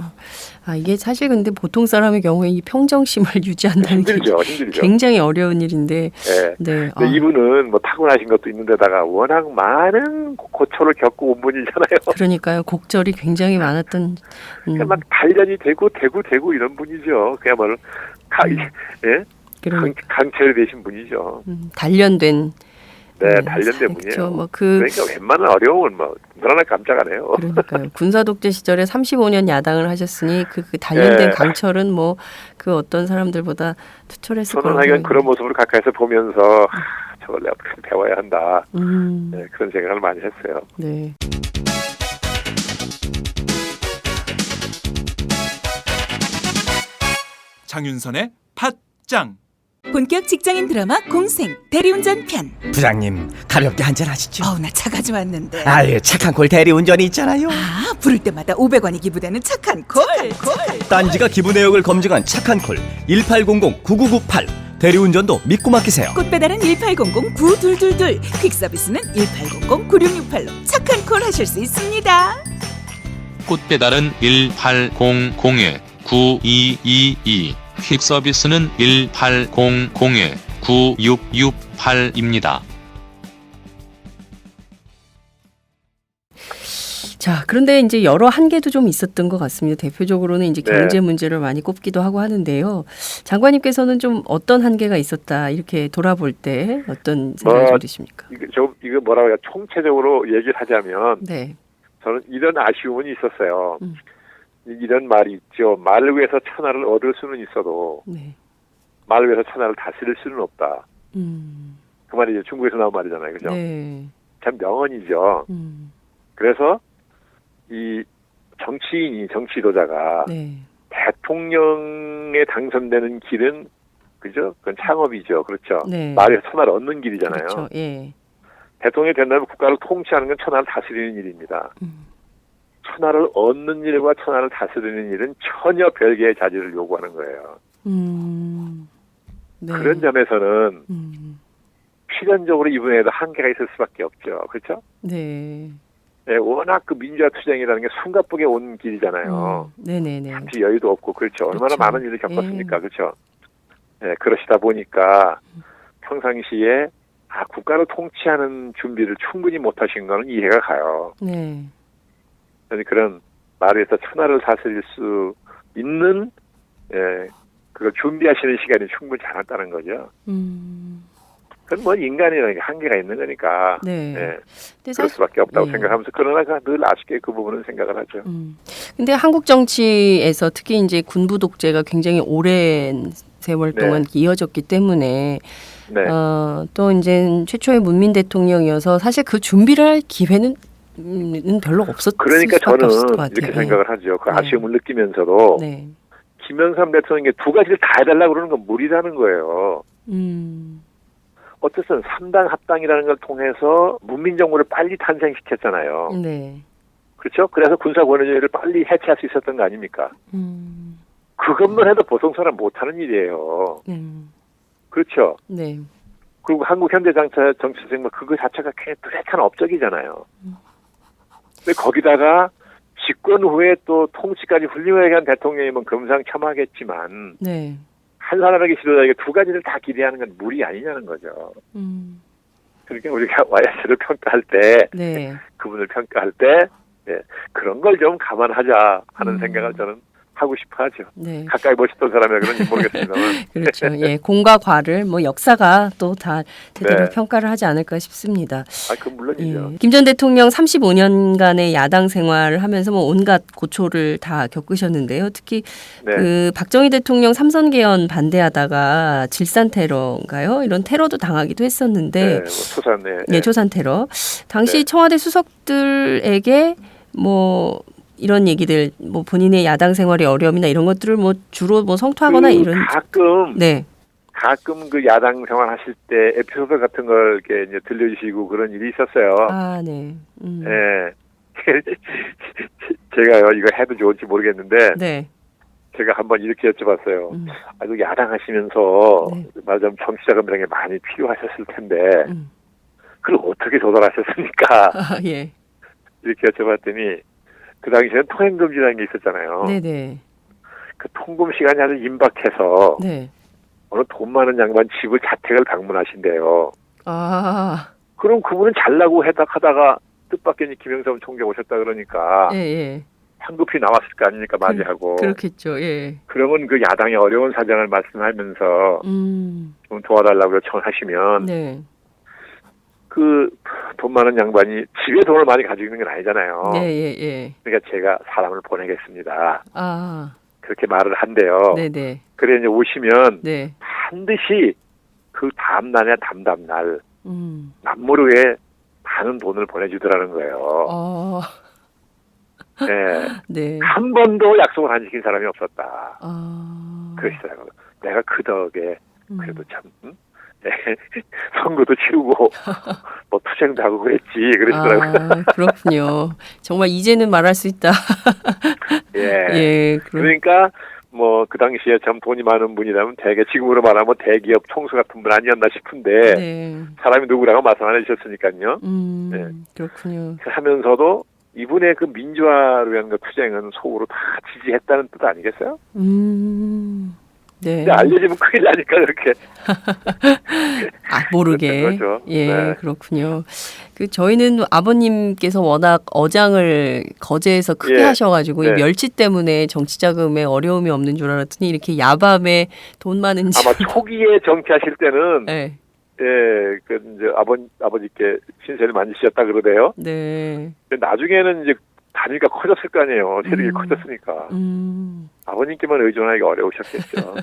Speaker 16: 이게 사실 근데 보통 사람의 경우에 이 평정심을 유지한다는 게
Speaker 19: 힘들죠.
Speaker 16: 굉장히 어려운 일인데.
Speaker 19: 근데 이분은 뭐 타고나신 것도 있는데다가 워낙 많은 고초를 겪고 온 분이잖아요.
Speaker 16: 그러니까요. 곡절이 굉장히 많았던.
Speaker 19: 막 단련이 되고 이런 분이죠. 그야말로 강철이 되신 분이죠.
Speaker 16: 단련된.
Speaker 19: 단련된 분이에요.
Speaker 16: 그러니까
Speaker 19: 웬만한 어려움은 누구나 깜짝 안 해요.
Speaker 16: 그러니까요. 군사 독재 시절에 35년 야당을 하셨으니 그 단련된 강철은 그 어떤 사람들보다 투철했을 거라고.
Speaker 19: 저는 하여간 그런 모습을 가까이서 보면서 저걸 내가 배워야 한다. 그런 생각을 많이 했어요.
Speaker 16: 네.
Speaker 1: 장윤선의 팟짱.
Speaker 20: 본격 직장인 드라마 공생 대리운전 편.
Speaker 21: 부장님 가볍게 한잔 하시죠.
Speaker 20: 나 차 가져왔는데.
Speaker 21: 아예 착한 콜 대리운전이 있잖아요.
Speaker 20: 부를 때마다 500원이 기부되는 착한 콜.
Speaker 21: 딴지가 기부 내역을 검증한 착한 콜 1800-9998. 대리운전도 믿고 맡기세요.
Speaker 20: 꽃배달은 1800-9222. 퀵서비스는 1800-9668로 착한 콜 하실 수 있습니다.
Speaker 22: 꽃배달은 1800-9222. 퀵서비스는 1800-9668입니다.
Speaker 16: 자, 그런데 이제 여러 한계도 좀 있었던 것 같습니다. 대표적으로는 이제 경제 문제를 많이 꼽기도 하고 하는데요. 장관님께서는 좀 어떤 한계가 있었다 이렇게 돌아볼 때 어떤 생각이 좀 드십니까?
Speaker 19: 이거 뭐라고 해야 총체적으로 얘기를 하자면 저는 이런 아쉬움은 있었어요. 이런 말이 있죠. 말을 위해서 천하를 얻을 수는 있어도 말을 위해서 천하를 다스릴 수는 없다. 그 말이 이제 중국에서 나온 말이잖아요. 그죠? 참 명언이죠. 그래서 이 정치도자가 대통령에 당선되는 길은 그죠? 그건 창업이죠. 그렇죠? 말을 위해서 천하를 얻는 길이잖아요.
Speaker 16: 그렇죠.
Speaker 19: 대통령이 된다면 국가를 통치하는 건 천하를 다스리는 일입니다. 천하를 얻는 일과 천하를 다스리는 일은 전혀 별개의 자질을 요구하는 거예요. 그런 점에서는 필연적으로 이분에도 한계가 있을 수밖에 없죠. 그렇죠? 워낙 그 민주화 투쟁이라는 게 숨가쁘게 온 길이잖아요. 잠시 여유도 없고 그렇죠. 얼마나 많은 일을 겪었습니까? 그렇죠? 그러시다 보니까 평상시에 국가를 통치하는 준비를 충분히 못하신 거는 이해가 가요. 그런 말에서 천하를 다스릴 수 있는 그걸 준비하시는 시간이 충분히 지났다는 거죠. 그건 뭐 인간이라는 게 한계가 있는 거니까
Speaker 16: 네.
Speaker 19: 그럴 수밖에 없다고 생각하면서 그러나 늘 아쉽게 그 부분은 생각을 하죠.
Speaker 16: 근데 한국 정치에서 특히 이제 군부 독재가 굉장히 오랜 세월 동안 이어졌기 때문에 또 이제 최초의 문민 대통령이어서 사실 그 준비를 할 기회는 별로 없었을
Speaker 19: 그러니까
Speaker 16: 수밖에 없을 것
Speaker 19: 저는
Speaker 16: 같아요.
Speaker 19: 이렇게 생각을 하죠. 그 아쉬움을 느끼면서도 김영삼 대통령이 두 가지를 다 해달라고 그러는 건 무리라는 거예요. 어쨌든 3당 합당이라는 걸 통해서 문민정부를 빨리 탄생시켰잖아요. 그렇죠? 그래서 군사권위주의를 빨리 해체할 수 있었던 거 아닙니까? 그것만 해도 보통 사람 못하는 일이에요. 그렇죠? 그리고 한국 현대 정치생 그거 자체가 굉장히 뚜렷한 업적이잖아요. 근데 거기다가 집권 후에 또 통치까지 훌륭하게 한 대통령이면 금상첨화겠지만 한 사람에게 지도자에게 두 가지를 다 기대하는 건 무리 아니냐는 거죠. 그러니까 우리가 YS를 평가할 때 그분을 평가할 때 그런 걸 좀 감안하자 하는 생각을 저는 하고 싶어 하죠. 가까이 보셨던 사람이라 그런지 모르겠습니다만.
Speaker 16: 그렇죠. 예, 공과 과를 뭐 역사가 또 다 제대로 평가를 하지 않을까 싶습니다.
Speaker 19: 그 물론이죠.
Speaker 16: 김 전 대통령 35년간의 야당 생활을 하면서 뭐 온갖 고초를 다 겪으셨는데요. 특히 그 박정희 대통령 삼선 개헌 반대하다가 질산 테러인가요? 이런 테러도 당하기도 했었는데, 초산 테러. 당시 청와대 수석들에게 뭐 이런 얘기들, 뭐 본인의 야당 생활의 어려움이나 이런 것들을 뭐 주로 뭐 성토하거나 이런
Speaker 19: 가끔 그 야당 생활 하실 때 에피소드 같은 걸 이렇게 이제 들려주시고 그런 일이 있었어요. 제가요 이거 해도 좋을지 모르겠는데 제가 한번 이렇게 여쭤봤어요. 그 야당 하시면서 말하자면 정치 자금 이런 게 많이 필요하셨을 텐데 그걸 어떻게 조달하셨습니까? 이렇게 여쭤봤더니 그 당시에는 통행금지라는 게 있었잖아요. 그 통금 시간이 아주 임박해서 어느 돈 많은 양반 집을 자택을 방문하신대요. 그럼 그분은 잘나고 해닥하다가 뜻밖의 김영삼 총재 오셨다 그러니까 황급히 나왔을 거 아닙니까 맞이하고.
Speaker 16: 그렇겠죠.
Speaker 19: 그러면 그 야당의 어려운 사정을 말씀하면서 좀 도와달라고 요청하시면 그 돈 많은 양반이 집에 돈을 많이 가지고 있는 건 아니잖아요. 그러니까 제가 사람을 보내겠습니다. 그렇게 말을 한대요. 그래 이제 오시면 반드시 그 다음 날이나 다음날 남모르게 많은 돈을 보내주더라는 거예요. 한 번도 약속을 안 지킨 사람이 없었다. 그러시더라고요. 내가 그 덕에 그래도 참 선거도 치르고 뭐 투쟁도 하고 그랬지 그러시더라고요.
Speaker 16: 그렇군요. 정말 이제는 말할 수 있다.
Speaker 19: 그러니까 뭐 그 당시에 참 돈이 많은 분이라면 대개 지금으로 말하면 대기업 총수 같은 분 아니었나 싶은데 사람이 누구라고 말씀 안 해주셨으니까요.
Speaker 16: 그렇군요.
Speaker 19: 하면서도 이분의 그 민주화를 위한 그 투쟁은 속으로 다 지지했다는 뜻 아니겠어요? 근데 알려지면 큰일 나니까 그렇게.
Speaker 16: 모르게. 그렇군요. 그 저희는 아버님께서 워낙 어장을 거제에서 크게 하셔가지고 이 멸치 때문에 정치 자금에 어려움이 없는 줄 알았더니 이렇게 야밤에 돈 많은 집.
Speaker 19: 아마 초기에 정치하실 때는 그 이제 아버지께 신세를 많이 지셨다 그러대요. 근데 나중에는 이제 단위가 커졌을 거 아니에요. 세력이 커졌으니까. 아버님께만 의존하기가 어려우셨겠죠.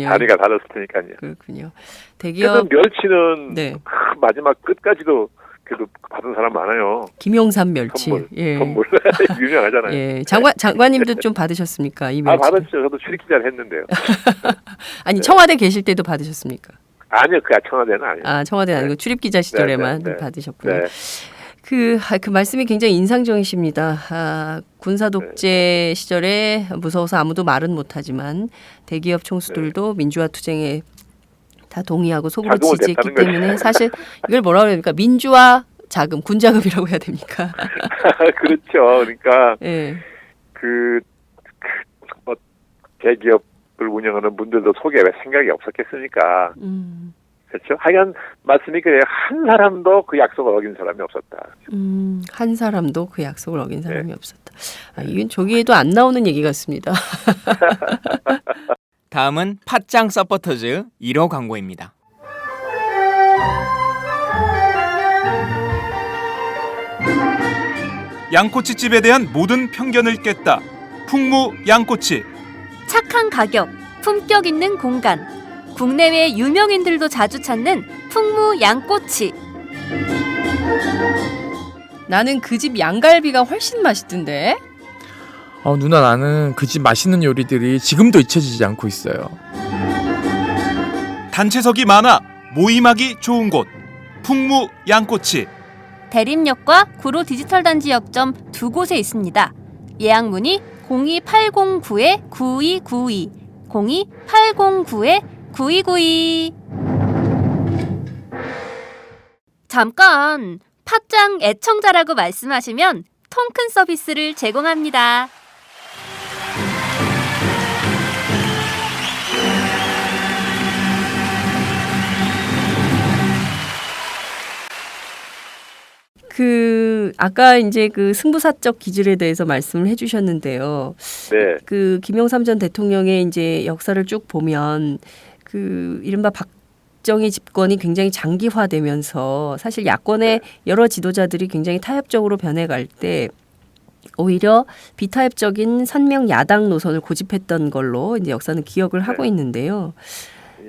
Speaker 19: 단위가 달랐을 테니까요.
Speaker 16: 그렇군요. 대기업
Speaker 19: 멸치는 마지막 끝까지도 그래도 받은 사람 많아요.
Speaker 16: 김영삼 멸치.
Speaker 19: 선물. 유명하잖아요.
Speaker 16: 장관님도 좀 받으셨습니까? 이 멸치.
Speaker 19: 받았죠. 저도 출입 기자를 했는데요.
Speaker 16: 아니 청와대 계실 때도 받으셨습니까?
Speaker 19: 아니요. 그 청와대는 아니에요.
Speaker 16: 청와대는 아니고 출입 기자 시절에만 받으셨군요. 그 말씀이 굉장히 인상적이십니다. 군사 독재 시절에 무서워서 아무도 말은 못하지만 대기업 총수들도 민주화 투쟁에 다 동의하고 속으로 지지했기 때문에 사실 이걸 뭐라고 해야 됩니까? 민주화 자금, 군자금이라고 해야 됩니까?
Speaker 19: 그렇죠. 그러니까 뭐 대기업을 운영하는 분들도 속에 왜 생각이 없었겠습니까? 그렇죠. 하여간 말씀이 그래요. 한 사람도 그 약속을 어긴 사람이 없었다.
Speaker 16: 한 사람도 그 약속을 어긴 사람이 없었다. 이건 저기에도 안 나오는 얘기 같습니다.
Speaker 17: 다음은 팥짱 서포터즈 1호 광고입니다.
Speaker 1: 양꼬치집에 대한 모든 편견을 깼다. 풍무 양꼬치.
Speaker 2: 착한 가격, 품격 있는 공간. 국내외 유명인들도 자주 찾는 풍무 양꼬치.
Speaker 16: 나는 그 집 양갈비가 훨씬 맛있던데.
Speaker 3: 누나, 나는 그 집 맛있는 요리들이 지금도 잊혀지지 않고 있어요.
Speaker 1: 단체석이 많아 모임하기 좋은 곳. 풍무 양꼬치.
Speaker 2: 대림역과 구로 디지털 단지 역점 두 곳에 있습니다. 예약 문의 02809-9292, 02809-9292. 잠깐, 팥짱 애청자라고 말씀하시면 통큰 서비스를 제공합니다.
Speaker 16: 아까 이제 그 승부사적 기질에 대해서 말씀을 해주셨는데요.
Speaker 19: 네.
Speaker 16: 그 김영삼 전 대통령의 이제 역사를 쭉 보면 그 이른바 박정희 집권이 굉장히 장기화되면서 사실 야권의 여러 지도자들이 굉장히 타협적으로 변해갈 때 오히려 비타협적인 선명 야당 노선을 고집했던 걸로 이제 역사는 기억을 하고 있는데요.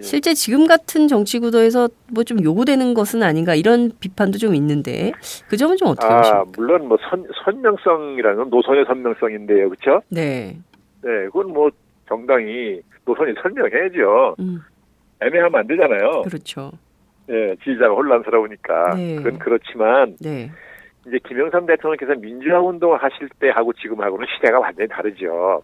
Speaker 16: 실제 지금 같은 정치 구도에서 뭐 좀 요구되는 것은 아닌가 이런 비판도 좀 있는데 그 점은 좀 어떻게 보십니까?
Speaker 19: 물론 뭐 선명성이라는 건 노선의 선명성인데요, 그렇죠?
Speaker 16: 네.
Speaker 19: 네, 그건 뭐 정당이 노선이 선명해야죠. 애매하면 안 되잖아요.
Speaker 16: 그렇죠.
Speaker 19: 네, 지지자가 혼란스러우니까.
Speaker 16: 네.
Speaker 19: 그건 그렇지만
Speaker 16: 네.
Speaker 19: 이제 김영삼 대통령께서 민주화 운동을 하실 때하고 지금하고는 시대가 완전히 다르죠.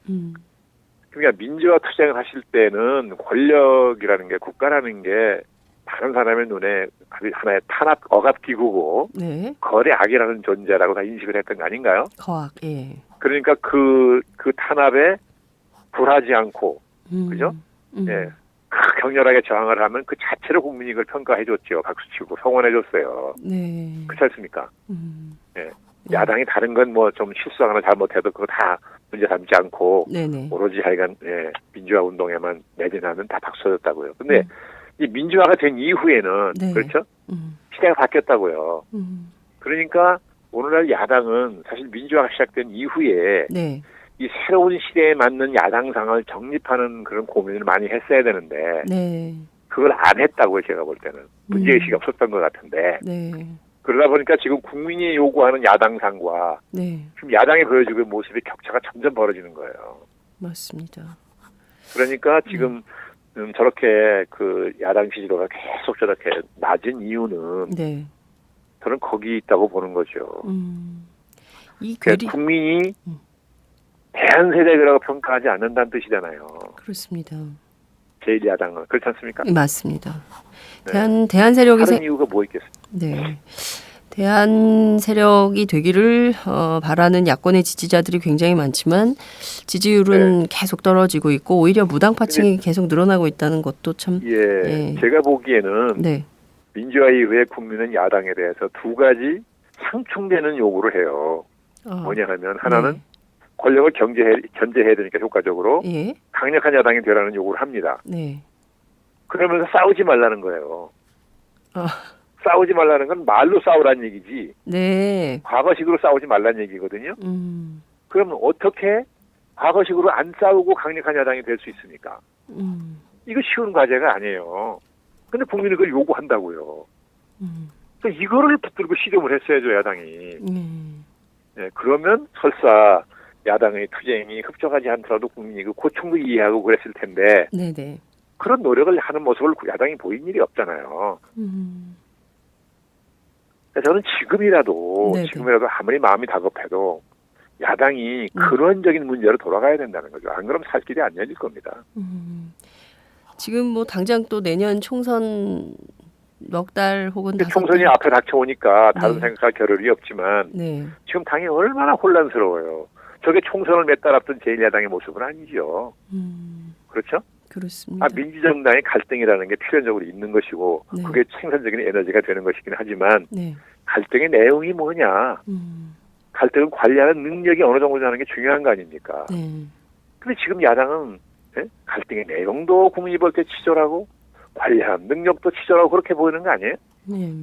Speaker 19: 그러니까 민주화 투쟁을 하실 때는 권력이라는 게, 국가라는 게 다른 사람의 눈에 하나의 탄압 억압 기구고
Speaker 16: 네.
Speaker 19: 거래 악이라는 존재라고 다 인식을 했던 거 아닌가요?
Speaker 16: 거악. 예.
Speaker 19: 그러니까 그 탄압에 굴하지 않고 그죠? 예. 격렬하게 저항을 하면 그 자체로 국민이 그걸 평가해줬죠. 박수치고 성원해줬어요.
Speaker 16: 네.
Speaker 19: 그렇지 않습니까? 예. 야당이 다른 건 뭐 좀 실수하거나 잘못해도 그거 다 문제 삼지 않고
Speaker 16: 네네.
Speaker 19: 오로지 하여간 민주화 운동에만 매진하면 다 박수쳤다고요. 근데 이 민주화가 된 이후에는
Speaker 16: 네.
Speaker 19: 그렇죠? 시대가 바뀌었다고요. 그러니까 오늘날 야당은 사실 민주화가 시작된 이후에
Speaker 16: 네.
Speaker 19: 이 새로운 시대에 맞는 야당상을 정립하는 그런 고민을 많이 했어야 되는데
Speaker 16: 네.
Speaker 19: 그걸 안 했다고요. 제가 볼 때는 문제의식이 없었던 것 같은데
Speaker 16: 네.
Speaker 19: 그러다 보니까 지금 국민이 요구하는 야당상과
Speaker 16: 네.
Speaker 19: 지금 야당이 보여주고 있는 모습이 격차가 점점 벌어지는 거예요.
Speaker 16: 맞습니다.
Speaker 19: 그러니까 지금 저렇게 그 야당 지지도가 계속 저렇게 낮은 이유는
Speaker 16: 네.
Speaker 19: 저는 거기 있다고 보는 거죠.
Speaker 16: 이
Speaker 19: 그러니까 국민이 대한 세력이라고 평가하지 않는다는 뜻이잖아요.
Speaker 16: 그렇습니다.
Speaker 19: 제1야당은 그렇지 않습니까?
Speaker 16: 맞습니다.
Speaker 19: 네.
Speaker 16: 대한 세력이
Speaker 19: 다른 이유가 뭐 있겠습니까?
Speaker 16: 네. 대한 세력이 되기를 바라는 야권의 지지자들이 굉장히 많지만 지지율은 계속 떨어지고 있고 오히려 무당파층이 계속 늘어나고 있다는 것도 참
Speaker 19: 제가 보기에는
Speaker 16: 네.
Speaker 19: 민주화 이후에 국민은 야당에 대해서 두 가지 상충되는 요구를 해요. 뭐냐 하면 하나는 권력을 견제해야 되니까 효과적으로 강력한 야당이 되라는 요구를 합니다.
Speaker 16: 네.
Speaker 19: 그러면서 싸우지 말라는 거예요. 싸우지 말라는 건 말로 싸우라는 얘기지.
Speaker 16: 네.
Speaker 19: 과거식으로 싸우지 말라는 얘기거든요. 그럼 어떻게 과거식으로 안 싸우고 강력한 야당이 될 수 있습니까? 이거 쉬운 과제가 아니에요. 근데 국민은 그걸 요구한다고요. 그러니까 이거를 붙들고 시름을 했어야죠, 야당이. 네, 그러면 설사 야당의 투쟁이 흡족하지 않더라도 국민이 그 고충도 이해하고 그랬을 텐데
Speaker 16: 네네.
Speaker 19: 그런 노력을 하는 모습을 야당이 보인 일이 없잖아요. 그러니까 저는 지금이라도 아무리 마음이 다급해도 야당이 근원적인 문제로 돌아가야 된다는 거죠. 안 그러면 살 길이 안 열릴 겁니다.
Speaker 16: 지금 뭐 당장 또 내년 총선 넉 달 혹은
Speaker 19: 총선이 앞에 닥쳐오니까 다른 생각할 겨를이 없지만 지금 당이 얼마나 혼란스러워요. 저게 총선을 몇 달 앞둔 제1야당의 모습은 아니죠. 그렇죠?
Speaker 16: 그렇습니다.
Speaker 19: 민주정당의 갈등이라는 게 필연적으로 있는 것이고 그게 생산적인 에너지가 되는 것이긴 하지만 갈등의 내용이 뭐냐. 갈등을 관리하는 능력이 어느 정도냐는 게 중요한 거 아닙니까?
Speaker 16: 네.
Speaker 19: 근데 지금 야당은 갈등의 내용도 국민이 볼 때 치졸하고 관리하는 능력도 치졸하고 그렇게 보이는 거 아니에요?
Speaker 16: 네.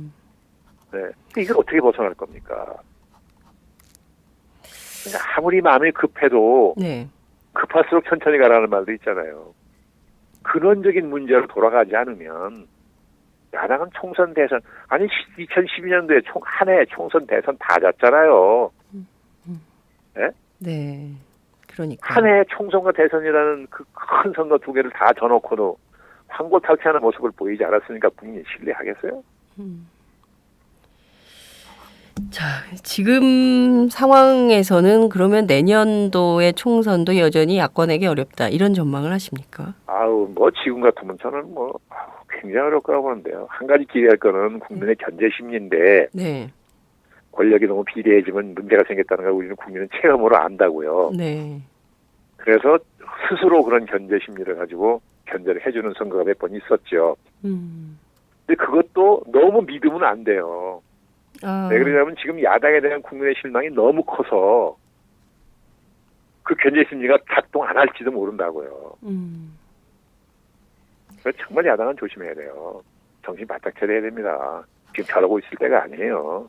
Speaker 19: 네. 이걸 어떻게 벗어날 겁니까? 그러니까 아무리 마음이 급해도
Speaker 16: 네.
Speaker 19: 급할수록 천천히 가라는 말도 있잖아요. 근원적인 문제로 돌아가지 않으면 야당은 총선 대선 2012년도에 한 해 총선 대선 다 졌잖아요. 네?
Speaker 16: 네. 그러니까
Speaker 19: 한 해 총선과 대선이라는 그 큰 선거 두 개를 다 져놓고도 황골탈퇴하는 모습을 보이지 않았으니까 국민이 신뢰하겠어요?
Speaker 16: 자, 지금 상황에서는 그러면 내년도의 총선도 여전히 야권에게 어렵다 이런 전망을 하십니까?
Speaker 19: 지금 같으면 저는 굉장히 어려울 거라고 보는데요. 한 가지 기대할 거는 국민의 견제 심리인데
Speaker 16: 네.
Speaker 19: 권력이 너무 비례해지면 문제가 생겼다는 걸 우리는 국민은 체험으로 안다고요.
Speaker 16: 네.
Speaker 19: 그래서 스스로 그런 견제 심리를 가지고 견제를 해주는 선거가 몇 번 있었죠. 근데 그것도 너무 믿으면 안 돼요. 왜 그러냐면 지금 야당에 대한 국민의 실망이 너무 커서 그 견제 심리가 작동 안 할지도 모른다고요. 그래서 정말 야당은 조심해야 돼요. 정신 바짝 차려야 됩니다. 지금 저러고 있을 때가 아니에요.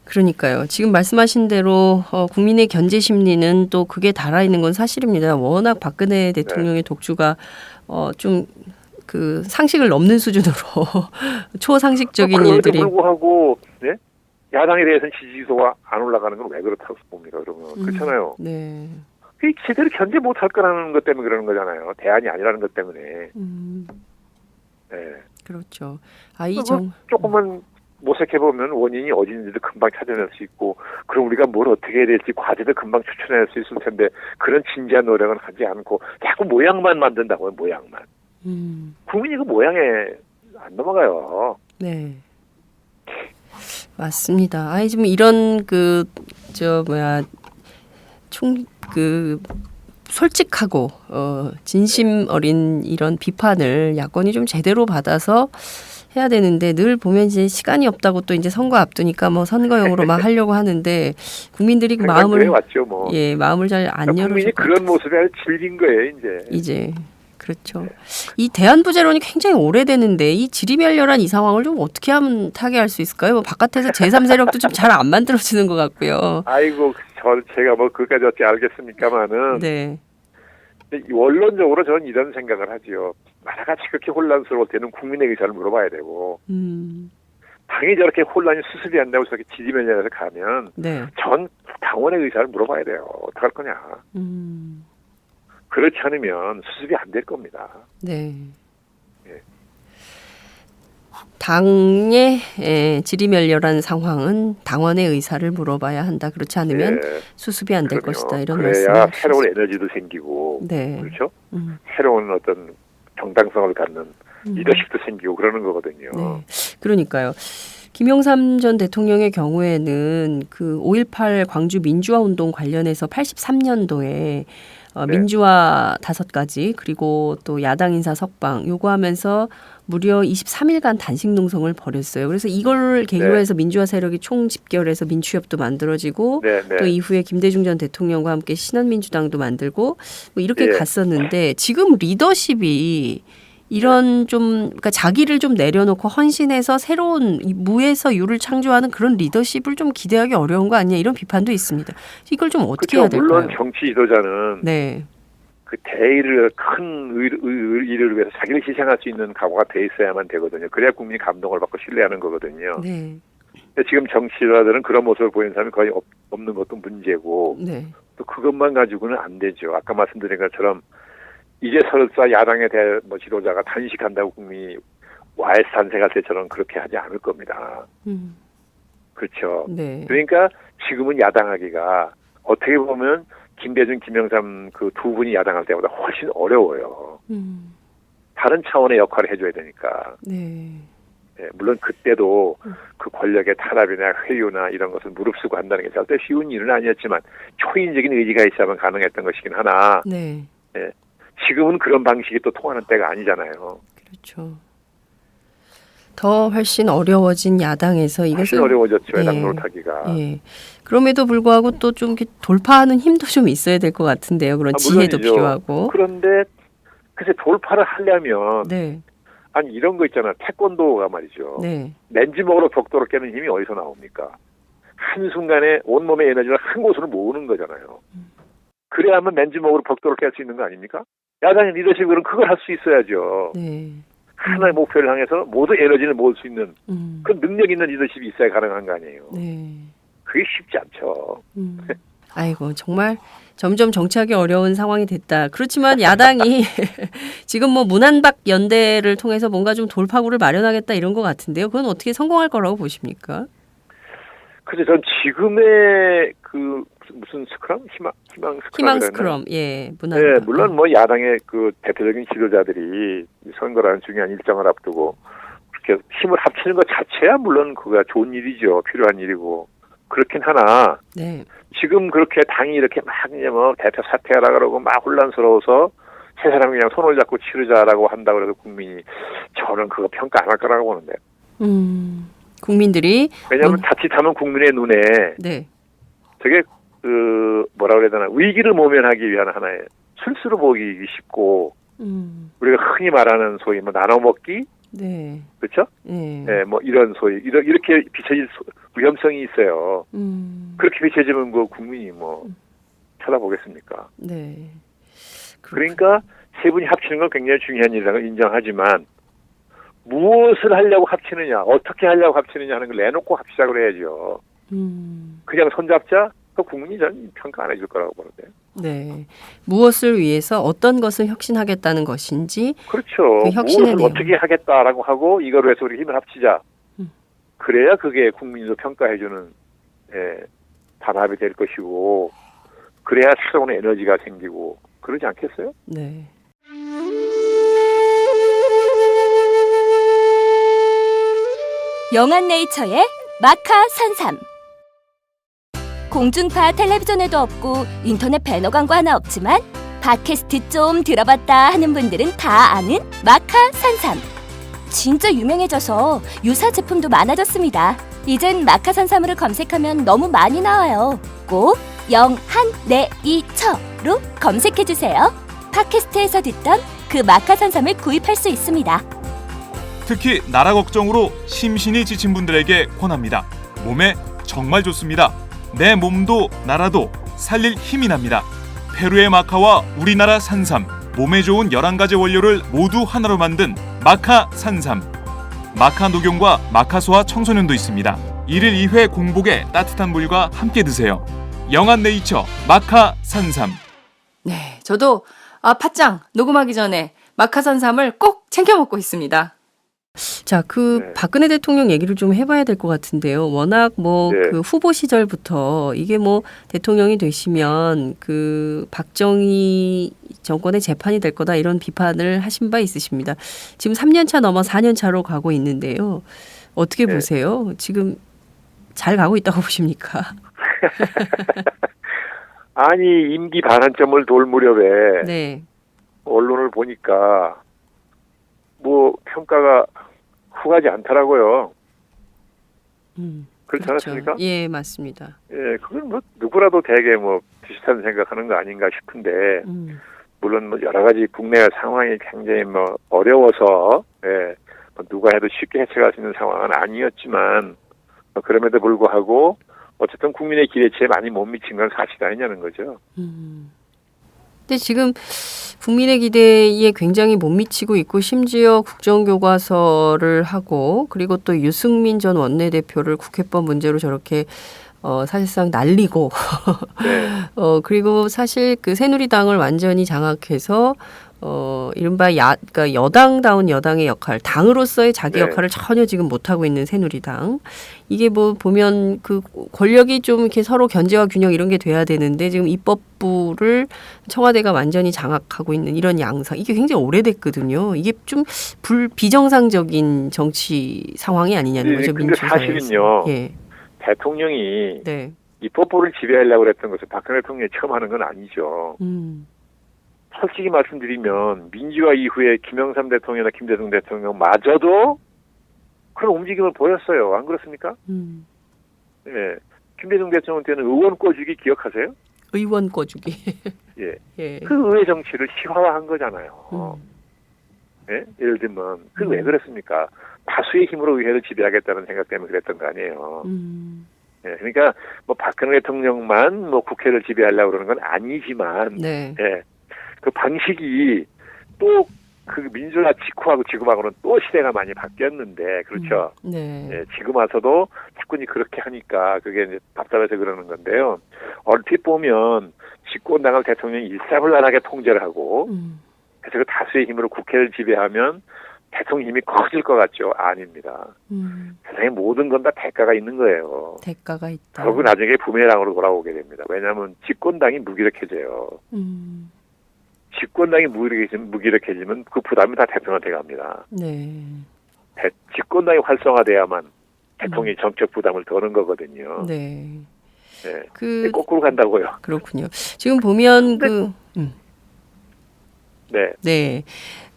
Speaker 16: 그러니까요. 지금 말씀하신 대로 국민의 견제 심리는 또 그게 달아있는 건 사실입니다. 워낙 박근혜 대통령의 독주가 좀 그 상식을 넘는 수준으로 초상식적인 일들이.
Speaker 19: 불구하고 야당에 대해서는 지지도가 안 올라가는 건 왜 그렇다고 봅니까? 그러면 그렇잖아요.
Speaker 16: 네.
Speaker 19: 제대로 견제 못할 거라는 것 때문에 그러는 거잖아요. 대안이 아니라는 것 때문에. 네.
Speaker 16: 그렇죠.
Speaker 19: 조금만 모색해 보면 원인이 어딘지도 금방 찾아낼 수 있고, 그럼 우리가 뭘 어떻게 해야 될지 과제도 금방 추천할 수 있을 텐데 그런 진지한 노력은 하지 않고 자꾸 모양만 만든다고요. 모양만. 국민이 그 모양에 안 넘어가요.
Speaker 16: 네. 맞습니다. 지금 이런 솔직하고 진심 어린 이런 비판을 야권이 좀 제대로 받아서 해야 되는데 늘 보면 이제 시간이 없다고 또 이제 선거 앞두니까 선거용으로 막 하려고 하는데 국민들이 그 마음을 마음을 잘 안 열어주고
Speaker 19: 국민이 그런 모습에 아주 질린 거예요,
Speaker 16: 이제. 그렇죠. 이 대안부제론이 굉장히 오래되는데 이 지리멸렬한 이 상황을 좀 어떻게 하면 타개할 수 있을까요? 바깥에서 제3세력도 좀 잘 안 만들어지는 것 같고요.
Speaker 19: 제가 그까지 어찌 알겠습니까마는.
Speaker 16: 네.
Speaker 19: 원론적으로 저는 이런 생각을 하지요. 나라가 그렇게 혼란스러울 때는 국민의 의사를 물어봐야 되고, 당이 저렇게 혼란이 수습이 안 되고 저렇게 지리멸렬해서 가면, 전 당원의 의사를 물어봐야 돼요. 어떡할 거냐. 그렇지 않으면 수습이 안 될 겁니다.
Speaker 16: 네. 당의 지리멸렬한 상황은 당원의 의사를 물어봐야 한다. 그렇지 않으면 수습이 안 될 것이다. 이런 말씀.
Speaker 19: 그래야 새로운 에너지도 생기고, 그렇죠? 새로운 어떤 정당성을 갖는 리더십도 생기고 그러는 거거든요.
Speaker 16: 네. 그러니까요. 김영삼 전 대통령의 경우에는 그 5.18 광주 민주화 운동 관련해서 83년도에 민주화 5가지 그리고 또 야당 인사 석방 요구하면서 무려 23일간 단식 농성을 벌였어요. 그래서 이걸 계기로 해서 민주화 세력이 총집결해서 민추협도 만들어지고 또 이후에 김대중 전 대통령과 함께 신한민주당도 만들고 이렇게 갔었는데 지금 리더십이 이런 그러니까 자기를 좀 내려놓고 헌신해서 새로운 무에서 유를 창조하는 그런 리더십을 좀 기대하기 어려운 거 아니냐 이런 비판도 있습니다. 이걸 좀 어떻게 해야 될까요?
Speaker 19: 물론 정치 지도자는 그 대의를 큰 의를 위해서 자기를 희생할 수 있는 각오가 돼 있어야만 되거든요. 그래야 국민이 감동을 받고 신뢰하는 거거든요. 근데 지금 정치 지도자들은 그런 모습을 보이는 사람이 거의 없는 것도 문제고 또 그것만 가지고는 안 되죠. 아까 말씀드린 것처럼 이제 설사 야당에 대한 지도자가 단식한다고 국민이 와이스 탄생할 때처럼 그렇게 하지 않을 겁니다. 그렇죠. 그러니까 지금은 야당하기가 어떻게 보면 김대중, 김영삼 그 두 분이 야당할 때보다 훨씬 어려워요. 다른 차원의 역할을 해줘야 되니까. 물론 그때도 그 권력의 탄압이나 회유나 이런 것을 무릅쓰고 한다는 게 절대 쉬운 일은 아니었지만 초인적인 의지가 있어야만 가능했던 것이긴 하나 지금은 그런 방식이 또 통하는 때가 아니잖아요.
Speaker 16: 그렇죠. 더 훨씬 어려워진 야당에서
Speaker 19: 훨씬
Speaker 16: 이것을
Speaker 19: 어려워졌죠.
Speaker 16: 예.
Speaker 19: 야당 노릇하기가.
Speaker 16: 예. 그럼에도 불구하고 또 좀 돌파하는 힘도 좀 있어야 될 것 같은데요. 그런 지혜도
Speaker 19: 물론이죠.
Speaker 16: 필요하고.
Speaker 19: 그런데 글쎄 돌파를 하려면
Speaker 16: 네.
Speaker 19: 아니 이런 거 있잖아. 태권도가 말이죠.
Speaker 16: 네.
Speaker 19: 맨지먹으로 벽돌을 깨는 힘이 어디서 나옵니까? 한순간에 온몸의 에너지를 한 곳으로 모으는 거잖아요. 그래야만 맨지먹으로 벽돌을 깰 수 있는 거 아닙니까? 야당의 리더십은 그걸 할 수 있어야죠.
Speaker 16: 네.
Speaker 19: 하나의 목표를 향해서 모두 에너지를 모을 수 있는 그 능력 있는 리더십이 있어야 가능한 거 아니에요.
Speaker 16: 네.
Speaker 19: 그게 쉽지 않죠.
Speaker 16: 아이고 정말 점점 정치하기 어려운 상황이 됐다. 그렇지만 야당이 지금 뭐 문안박 연대를 통해서 뭔가 좀 돌파구를 마련하겠다 이런 것 같은데요. 그건 어떻게 성공할 거라고 보십니까?
Speaker 19: 그래서 전 지금의 그 무슨 스크럼?
Speaker 16: 희망 스크럼. 예. 문안박.
Speaker 19: 네, 물론 뭐 야당의 그 대표적인 지도자들이 선거라는 중요한 일정을 앞두고 그렇게 힘을 합치는 것 자체야 물론 그가 좋은 일이죠. 필요한 일이고. 그렇긴 하나
Speaker 16: 네.
Speaker 19: 지금 그렇게 당이 이렇게 막 이제 뭐 대표 사퇴하라 그러고 막 혼란스러워서 세 사람이 그냥 손을 잡고 치르자라고 한다고 해서 국민이 저는 그거 평가 안 할 거라고 보는데.
Speaker 16: 국민들이
Speaker 19: 왜냐하면 자칫하면 국민의 눈에
Speaker 16: 네.
Speaker 19: 되게 그 뭐라 그래야 되나 위기를 모면하기 위한 하나의 술수로 보기 쉽고 우리가 흔히 말하는 소위 뭐 나눠 먹기
Speaker 16: 네.
Speaker 19: 그렇죠? 네, 뭐 이런 소위 이렇게 비춰질 위험성이 있어요. 그렇게 비춰지면 그 국민이 뭐 쳐다보겠습니까?
Speaker 16: 네.
Speaker 19: 그러니까 세 분이 합치는 건 굉장히 중요한 일이라는 걸 인정하지만 무엇을 하려고 합치느냐, 어떻게 하려고 합치느냐 하는 걸 내놓고 합치자고 해야죠. 그냥 손잡자? 그 국민이 전 평가 안 해줄 거라고 보는데.
Speaker 16: 네. 무엇을 위해서 어떤 것을 혁신하겠다는 것인지.
Speaker 19: 그렇죠.
Speaker 16: 그 혁신에
Speaker 19: 무엇을 어떻게 하겠다라고 하고 이거로 해서 우리 힘을 합치자. 그래야 그게 국민도 평가해주는 단합이 될 것이고 그래야 새로운 에너지가 생기고 그러지 않겠어요?
Speaker 16: 네.
Speaker 2: 영한네이처의 마카 산삼. 공중파 텔레비전에도 없고 인터넷 배너 광고 하나 없지만 팟캐스트 좀 들어봤다 하는 분들은 다 아는 마카 산삼. 진짜 유명해져서 유사 제품도 많아졌습니다. 이젠 마카 산삼을 검색하면 너무 많이 나와요. 꼭 영한네이처로 검색해주세요. 팟캐스트에서 듣던 그 마카 산삼을 구입할 수 있습니다.
Speaker 1: 특히 나라 걱정으로 심신이 지친 분들에게 권합니다. 몸에 정말 좋습니다. 내 몸도 나라도 살릴 힘이 납니다. 페루의 마카와 우리나라 산삼, 몸에 좋은 11가지 원료를 모두 하나로 만든 마카 산삼. 마카 녹용과 마카소와 청소년도 있습니다. 1일 2회 공복에 따뜻한 물과 함께 드세요. 영한네이처 마카 산삼.
Speaker 4: 네, 저도 팟짱 녹음하기 전에 마카 산삼을 꼭 챙겨 먹고 있습니다.
Speaker 16: 자, 박근혜 대통령 얘기를 좀 해봐야 될 것 같은데요. 워낙 그 후보 시절부터 이게 대통령이 되시면 그 박정희 정권의 재판이 될 거다 이런 비판을 하신 바 있으십니다. 지금 3년 차 넘어 4년 차로 가고 있는데요. 어떻게 보세요? 지금 잘 가고 있다고 보십니까?
Speaker 19: 아니 임기 반환점을 돌 무렵에
Speaker 16: 네.
Speaker 19: 언론을 보니까 평가가 후하지 않더라고요. 그렇지 않았습니까?
Speaker 16: 예, 맞습니다.
Speaker 19: 예, 그건 누구라도 대개 비슷한 생각하는 거 아닌가 싶은데 물론 여러 가지 국내 상황이 굉장히 어려워서 누가 해도 쉽게 해체할 수 있는 상황은 아니었지만 그럼에도 불구하고 어쨌든 국민의 기대치에 많이 못 미친 건 사실 아니냐는 거죠.
Speaker 16: 근데 지금 국민의 기대에 굉장히 못 미치고 있고 심지어 국정교과서를 하고 그리고 또 유승민 전 원내대표를 국회법 문제로 저렇게 사실상 날리고 그리고 사실 그 새누리당을 완전히 장악해서 이른바 그러니까 여당다운 여당의 역할, 당으로서의 자기 역할을 전혀 지금 못하고 있는 새누리당. 이게 보면 그 권력이 좀 이렇게 서로 견제와 균형 이런 게 돼야 되는데 지금 입법부를 청와대가 완전히 장악하고 있는 이런 양상. 이게 굉장히 오래됐거든요. 이게 좀 비정상적인 정치 상황이 아니냐는 거죠.
Speaker 19: 근데 사실은요. 대통령이 입법부를 지배하려고 했던 것을 박근혜 대통령이 처음 하는 건 아니죠. 솔직히 말씀드리면 민주화 이후에 김영삼 대통령이나 김대중 대통령마저도 그런 움직임을 보였어요. 안 그렇습니까? 예. 김대중 대통령 때는 의원 꿔주기 기억하세요?
Speaker 16: 의원 꿔주기.
Speaker 19: 예.
Speaker 16: 예.
Speaker 19: 그 의회 정치를 시화화한 거잖아요. 예? 예를 들면 그 왜 그랬습니까? 다수의 힘으로 의회를 지배하겠다는 생각 때문에 그랬던 거 아니에요. 예, 그러니까 뭐 박근혜 대통령만 뭐 국회를 지배하려고 그러는 건 아니지만,
Speaker 16: 네.
Speaker 19: 예, 그 방식이 또 그 민주화 직후하고 지금하고는 또 시대가 많이 바뀌었는데, 그렇죠.
Speaker 16: 네.
Speaker 19: 예, 지금 와서도 자꾸니 그렇게 하니까 그게 이제 답답해서 그러는 건데요. 얼핏 보면 집권당을 대통령이 일사불란하게 통제를 하고, 그래서 그 다수의 힘으로 국회를 지배하면 대통령 힘이 커질 것 같죠? 아닙니다. 세상에 모든 건 다 대가가 있는 거예요.
Speaker 16: 대가가 있다.
Speaker 19: 결국 나중에 부메랑으로 돌아오게 됩니다. 왜냐하면 집권당이 무기력해져요. 집권당이 무기력해지면 그 부담이 다 대통령한테 갑니다.
Speaker 16: 네.
Speaker 19: 집권당이 활성화돼야만 대통령이 정책 부담을 더는 거거든요.
Speaker 16: 네.
Speaker 19: 네. 거꾸로 간다고요.
Speaker 16: 그렇군요. 지금 보면
Speaker 19: 네.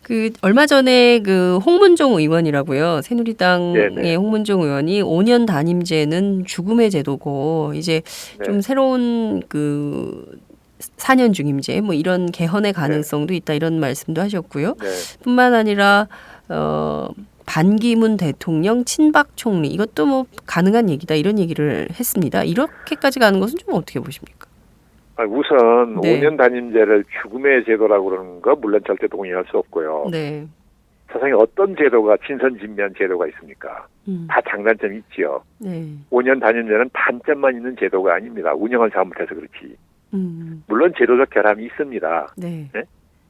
Speaker 16: 그 얼마 전에 그 홍문종 의원이라고요. 새누리당의
Speaker 19: 네네.
Speaker 16: 홍문종 의원이 5년 단임제는 죽음의 제도고 이제 좀 새로운 그 4년 중임제 뭐 이런 개헌의 가능성도 있다 이런 말씀도 하셨고요. 뿐만 아니라 반기문 대통령 친박 총리 이것도 뭐 가능한 얘기다 이런 얘기를 했습니다. 이렇게까지 가는 것은 좀 어떻게 보십니까?
Speaker 19: 우선 5년 단임제를 죽음의 제도라고 그러는 거 물론 절대 동의할 수 없고요.
Speaker 16: 네.
Speaker 19: 세상에 어떤 제도가 진선진미한 제도가 있습니까? 다 장단점이 있지요.
Speaker 16: 네.
Speaker 19: 5년 단임제는 단점만 있는 제도가 아닙니다. 운영을 잘못해서 그렇지. 물론 제도적 결함이 있습니다.
Speaker 16: 네.
Speaker 19: 네?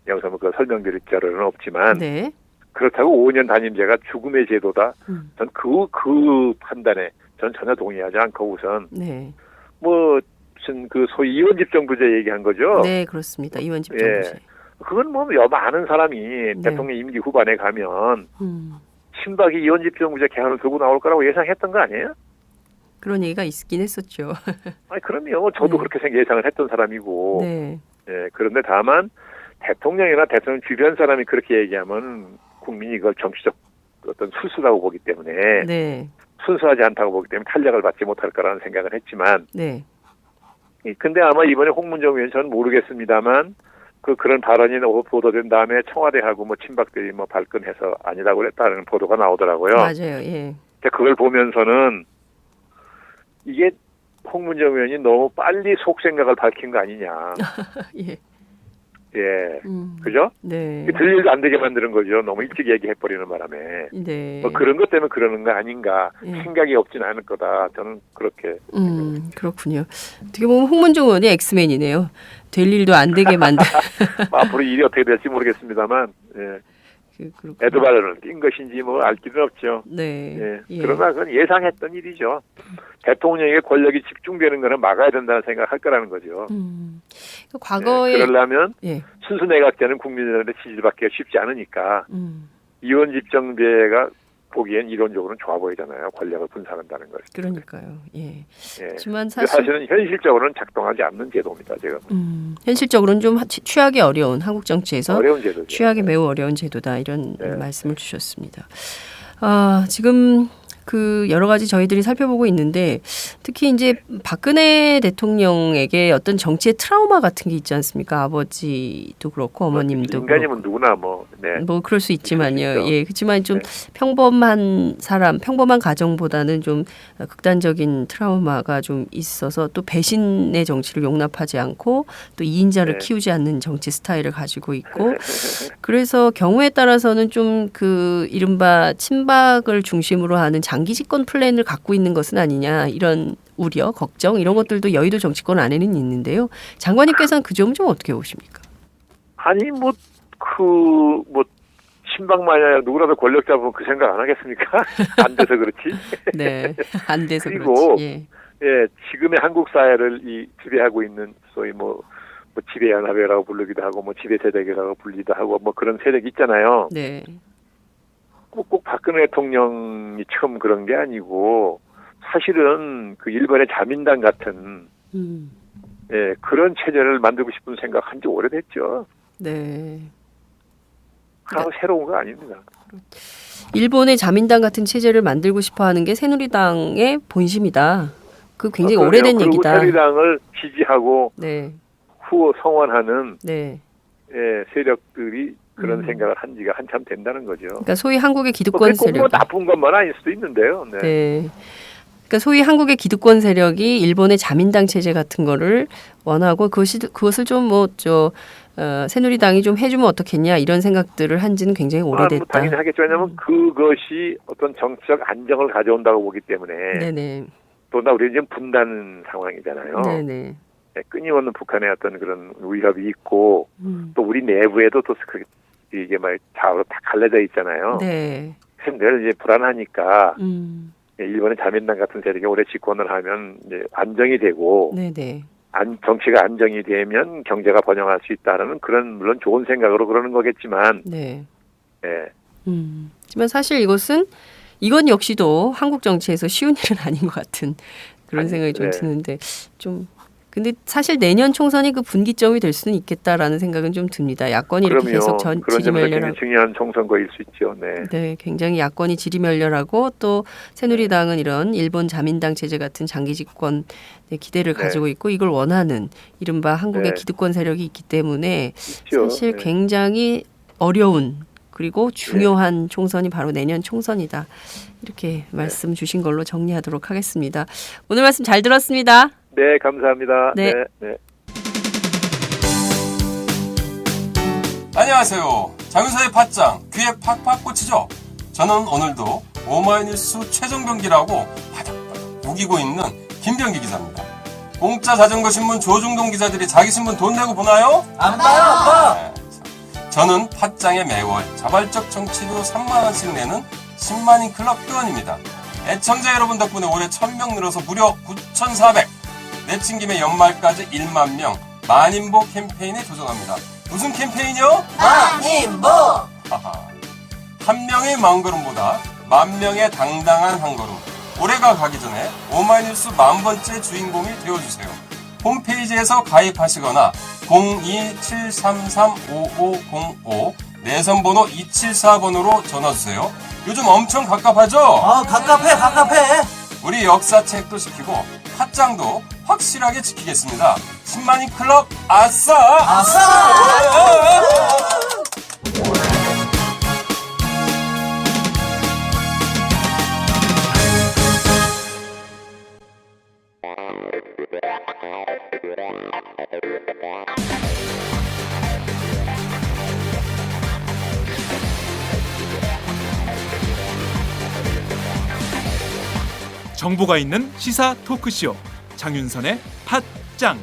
Speaker 19: 여기서 뭐 그 설명드릴 필요는 없지만
Speaker 16: 네.
Speaker 19: 그렇다고 5년 단임제가 죽음의 제도다. 전 그 판단에 전 전혀 동의하지 않고 우선
Speaker 16: 네.
Speaker 19: 뭐 무슨 그 소위 이원집정부제 얘기한 거죠.
Speaker 16: 네, 그렇습니다. 이원집정부제.
Speaker 19: 예. 그건 뭐 많은 사람이 대통령 임기 후반에 가면 친박이 이원집정부제 개헌을 들고 나올 거라고 예상했던 거 아니에요?
Speaker 16: 그런 얘기가 있긴 했었죠.
Speaker 19: 아니 그럼요. 저도 그렇게 예상을 했던 사람이고.
Speaker 16: 네.
Speaker 19: 예. 그런데 다만 대통령이나 대통령 주변 사람이 그렇게 얘기하면 국민이 이걸 정치적 어떤 술수라고 보기 때문에
Speaker 16: 네.
Speaker 19: 순수하지 않다고 보기 때문에 탄력을 받지 못할 거라는 생각을 했지만.
Speaker 16: 네.
Speaker 19: 근데 아마 이번에 홍문정 의원 저는 모르겠습니다만 그런 발언이 보도된 다음에 청와대하고 뭐 친박들이 뭐 발끈해서 아니라고 그랬다는 보도가 나오더라고요.
Speaker 16: 맞아요. 예.
Speaker 19: 그걸 보면서는 이게 홍문정 의원이 너무 빨리 속 생각을 밝힌 거 아니냐.
Speaker 16: 예.
Speaker 19: 예. 그죠?
Speaker 16: 네.
Speaker 19: 들 일도 안 되게 만드는 거죠. 너무 일찍 얘기해버리는 바람에.
Speaker 16: 네.
Speaker 19: 뭐 그런 것 때문에 그러는 거 아닌가.
Speaker 16: 예.
Speaker 19: 생각이 없진 않을 거다. 저는 그렇게.
Speaker 16: 그렇군요. 어떻게 보면 홍문종 의원이 엑스맨이네요. 될 일도 안 되게 만들.
Speaker 19: 앞으로 일이 어떻게 될지 모르겠습니다만. 예. 에드바르는 낀 것인지 뭐 알 길은 없죠.
Speaker 16: 네.
Speaker 19: 예. 그러나 그건 예상했던 일이죠. 대통령에게 권력이 집중되는 거는 막아야 된다는 생각할 거라는 거죠.
Speaker 16: 과거에
Speaker 19: 그러려면
Speaker 16: 예.
Speaker 19: 순수 내각제는 국민들의 지지받기가 쉽지 않으니까 이원집정제가 보기엔 이론적으로는 좋아 보이잖아요. 권력을 분산한다는 것.
Speaker 16: 그러니까요. 예.
Speaker 19: 예.
Speaker 16: 하지만
Speaker 19: 사실은 현실적으로는 작동하지 않는 제도입니다. 지금.
Speaker 16: 현실적으로는 좀 취하기 어려운 한국 정치에서
Speaker 19: 어려운 제도죠.
Speaker 16: 취하기 매우 어려운 제도다 이런 말씀을 주셨습니다. 지금 그 여러 가지 저희들이 살펴보고 있는데 특히 이제 박근혜 대통령에게 어떤 정치의 트라우마 같은 게 있지 않습니까? 아버지도 그렇고 어머님도
Speaker 19: 인간이면 누구나 뭐
Speaker 16: 그럴 수 있지만요. 예, 그렇지만 좀 평범한 사람, 평범한 가정보다는 좀 극단적인 트라우마가 좀 있어서 또 배신의 정치를 용납하지 않고 또 2인자를 키우지 않는 정치 스타일을 가지고 있고 그래서 경우에 따라서는 좀 그 이른바 친박을 중심으로 하는 장기 집권 플랜을 갖고 있는 것은 아니냐 이런 우려, 걱정 이런 것들도 여의도 정치권 안에는 있는데요. 장관님께서는 그 점은 좀 어떻게 보십니까?
Speaker 19: 아니 친박 마냥 누구라도 권력 잡으면 그 생각 안 하겠습니까? 안 돼서 그렇지.
Speaker 16: 네, 안 돼서
Speaker 19: 그리고
Speaker 16: 그렇지.
Speaker 19: 예, 지금의 한국 사회를 지배하고 있는 소위 뭐 지배연합이라고 부르기도 하고 뭐 지배세력이라고 불리기도 하고 뭐 그런 세력이 있잖아요.
Speaker 16: 네.
Speaker 19: 꼭 박근혜 대통령이 처음 그런 게 아니고 사실은 그 일본의 자민당 같은 예, 그런 체제를 만들고 싶은 생각 한 지 오래됐죠.
Speaker 16: 네.
Speaker 19: 새로운 거 아닙니다.
Speaker 16: 일본의 자민당 같은 체제를 만들고 싶어하는 게 새누리당의 본심이다. 그 굉장히 오래된
Speaker 19: 그리고
Speaker 16: 얘기다.
Speaker 19: 새누리당을 지지하고
Speaker 16: 네.
Speaker 19: 후보 성원하는
Speaker 16: 네.
Speaker 19: 세력들이 그런 생각을 한 지가 한참 된다는 거죠.
Speaker 16: 그러니까 소위 한국의 기득권
Speaker 19: 세력.
Speaker 16: 세력.
Speaker 19: 나쁜 것만 아닐 수도 있는데요. 네.
Speaker 16: 네. 그러니까 소위 한국의 기득권 세력이 일본의 자민당 체제 같은 거를 원하고 그것을 좀 새누리당이 좀 해주면 어떻겠냐 이런 생각들을 한지는 굉장히 오래됐다.
Speaker 19: 당연히 하겠죠. 왜냐하면 그것이 어떤 정치적 안정을 가져온다고 보기 때문에.
Speaker 16: 네네.
Speaker 19: 또나 우리 지금 분단 상황이잖아요.
Speaker 16: 네네.
Speaker 19: 네, 끊임없는 북한의 어떤 그런 위협이 있고 또 우리 내부에도 또 이게 막 좌우로 다 갈라져 있잖아요.
Speaker 16: 네.
Speaker 19: 그래서 늘 이제 불안하니까 일본의 자민당 같은 세력이 오래 집권을 하면 이제 안정이 되고.
Speaker 16: 네네.
Speaker 19: 정치가 안정이 되면 경제가 번영할 수 있다는 그런 물론 좋은 생각으로 그러는 거겠지만.
Speaker 16: 네.
Speaker 19: 네.
Speaker 16: 하지만 사실 이건 역시도 한국 정치에서 쉬운 일은 아닌 것 같은 그런 생각이 좀 드는데 근데 사실 내년 총선이 그 분기점이 될 수는 있겠다라는 생각은 좀 듭니다. 야권이 이렇게 계속 지리멸렬하고
Speaker 19: 중요한 총선거일 수 있죠. 네.
Speaker 16: 네, 굉장히 야권이 지리멸렬하고 또 새누리당은 이런 일본 자민당 체제 같은 장기 집권 기대를 가지고 있고 이걸 원하는 이른바 한국의 기득권 세력이 있기 때문에 사실 굉장히 어려운 그리고 중요한 총선이 바로 내년 총선이다. 이렇게 말씀 주신 걸로 정리하도록 하겠습니다. 오늘 말씀 잘 들었습니다.
Speaker 19: 네, 감사합니다.
Speaker 16: 네.
Speaker 5: 네. 안녕하세요. 장윤서의 팟짱, 귀에 팍팍 꽂히죠? 저는 오늘도 오마이뉴스 최종병기라고 바닥바닥 우기고 있는 김병기 기자입니다. 공짜 자전거 신문 조중동 기자들이 자기 신문 돈 내고 보나요?
Speaker 6: 안 봐요, 아빠!
Speaker 5: 네. 저는 팟짱에 매월 자발적 정치료 3만원씩 내는 10만인 클럽 회원입니다. 애청자 여러분 덕분에 올해 1000명 늘어서 무려 9,400. 내친 김에 연말까지 1만 명 만인보 캠페인에 도전합니다. 무슨 캠페인이요?
Speaker 6: 만인보!
Speaker 5: 한 명의 마음걸음보다 만 명의 당당한 한 걸음. 올해가 가기 전에 오마이뉴스 10,000번째 주인공이 되어주세요. 홈페이지에서 가입하시거나 02-733-5505 내선번호 274번으로 전화주세요. 요즘 엄청 갑갑하죠?
Speaker 6: 갑갑해.
Speaker 5: 우리 역사책도 지키고 팟짱도 확실하게 지키겠습니다. 10만인 클럽 아싸!
Speaker 1: 정보가 있는 시사 토크쇼 장윤선의 팟짱.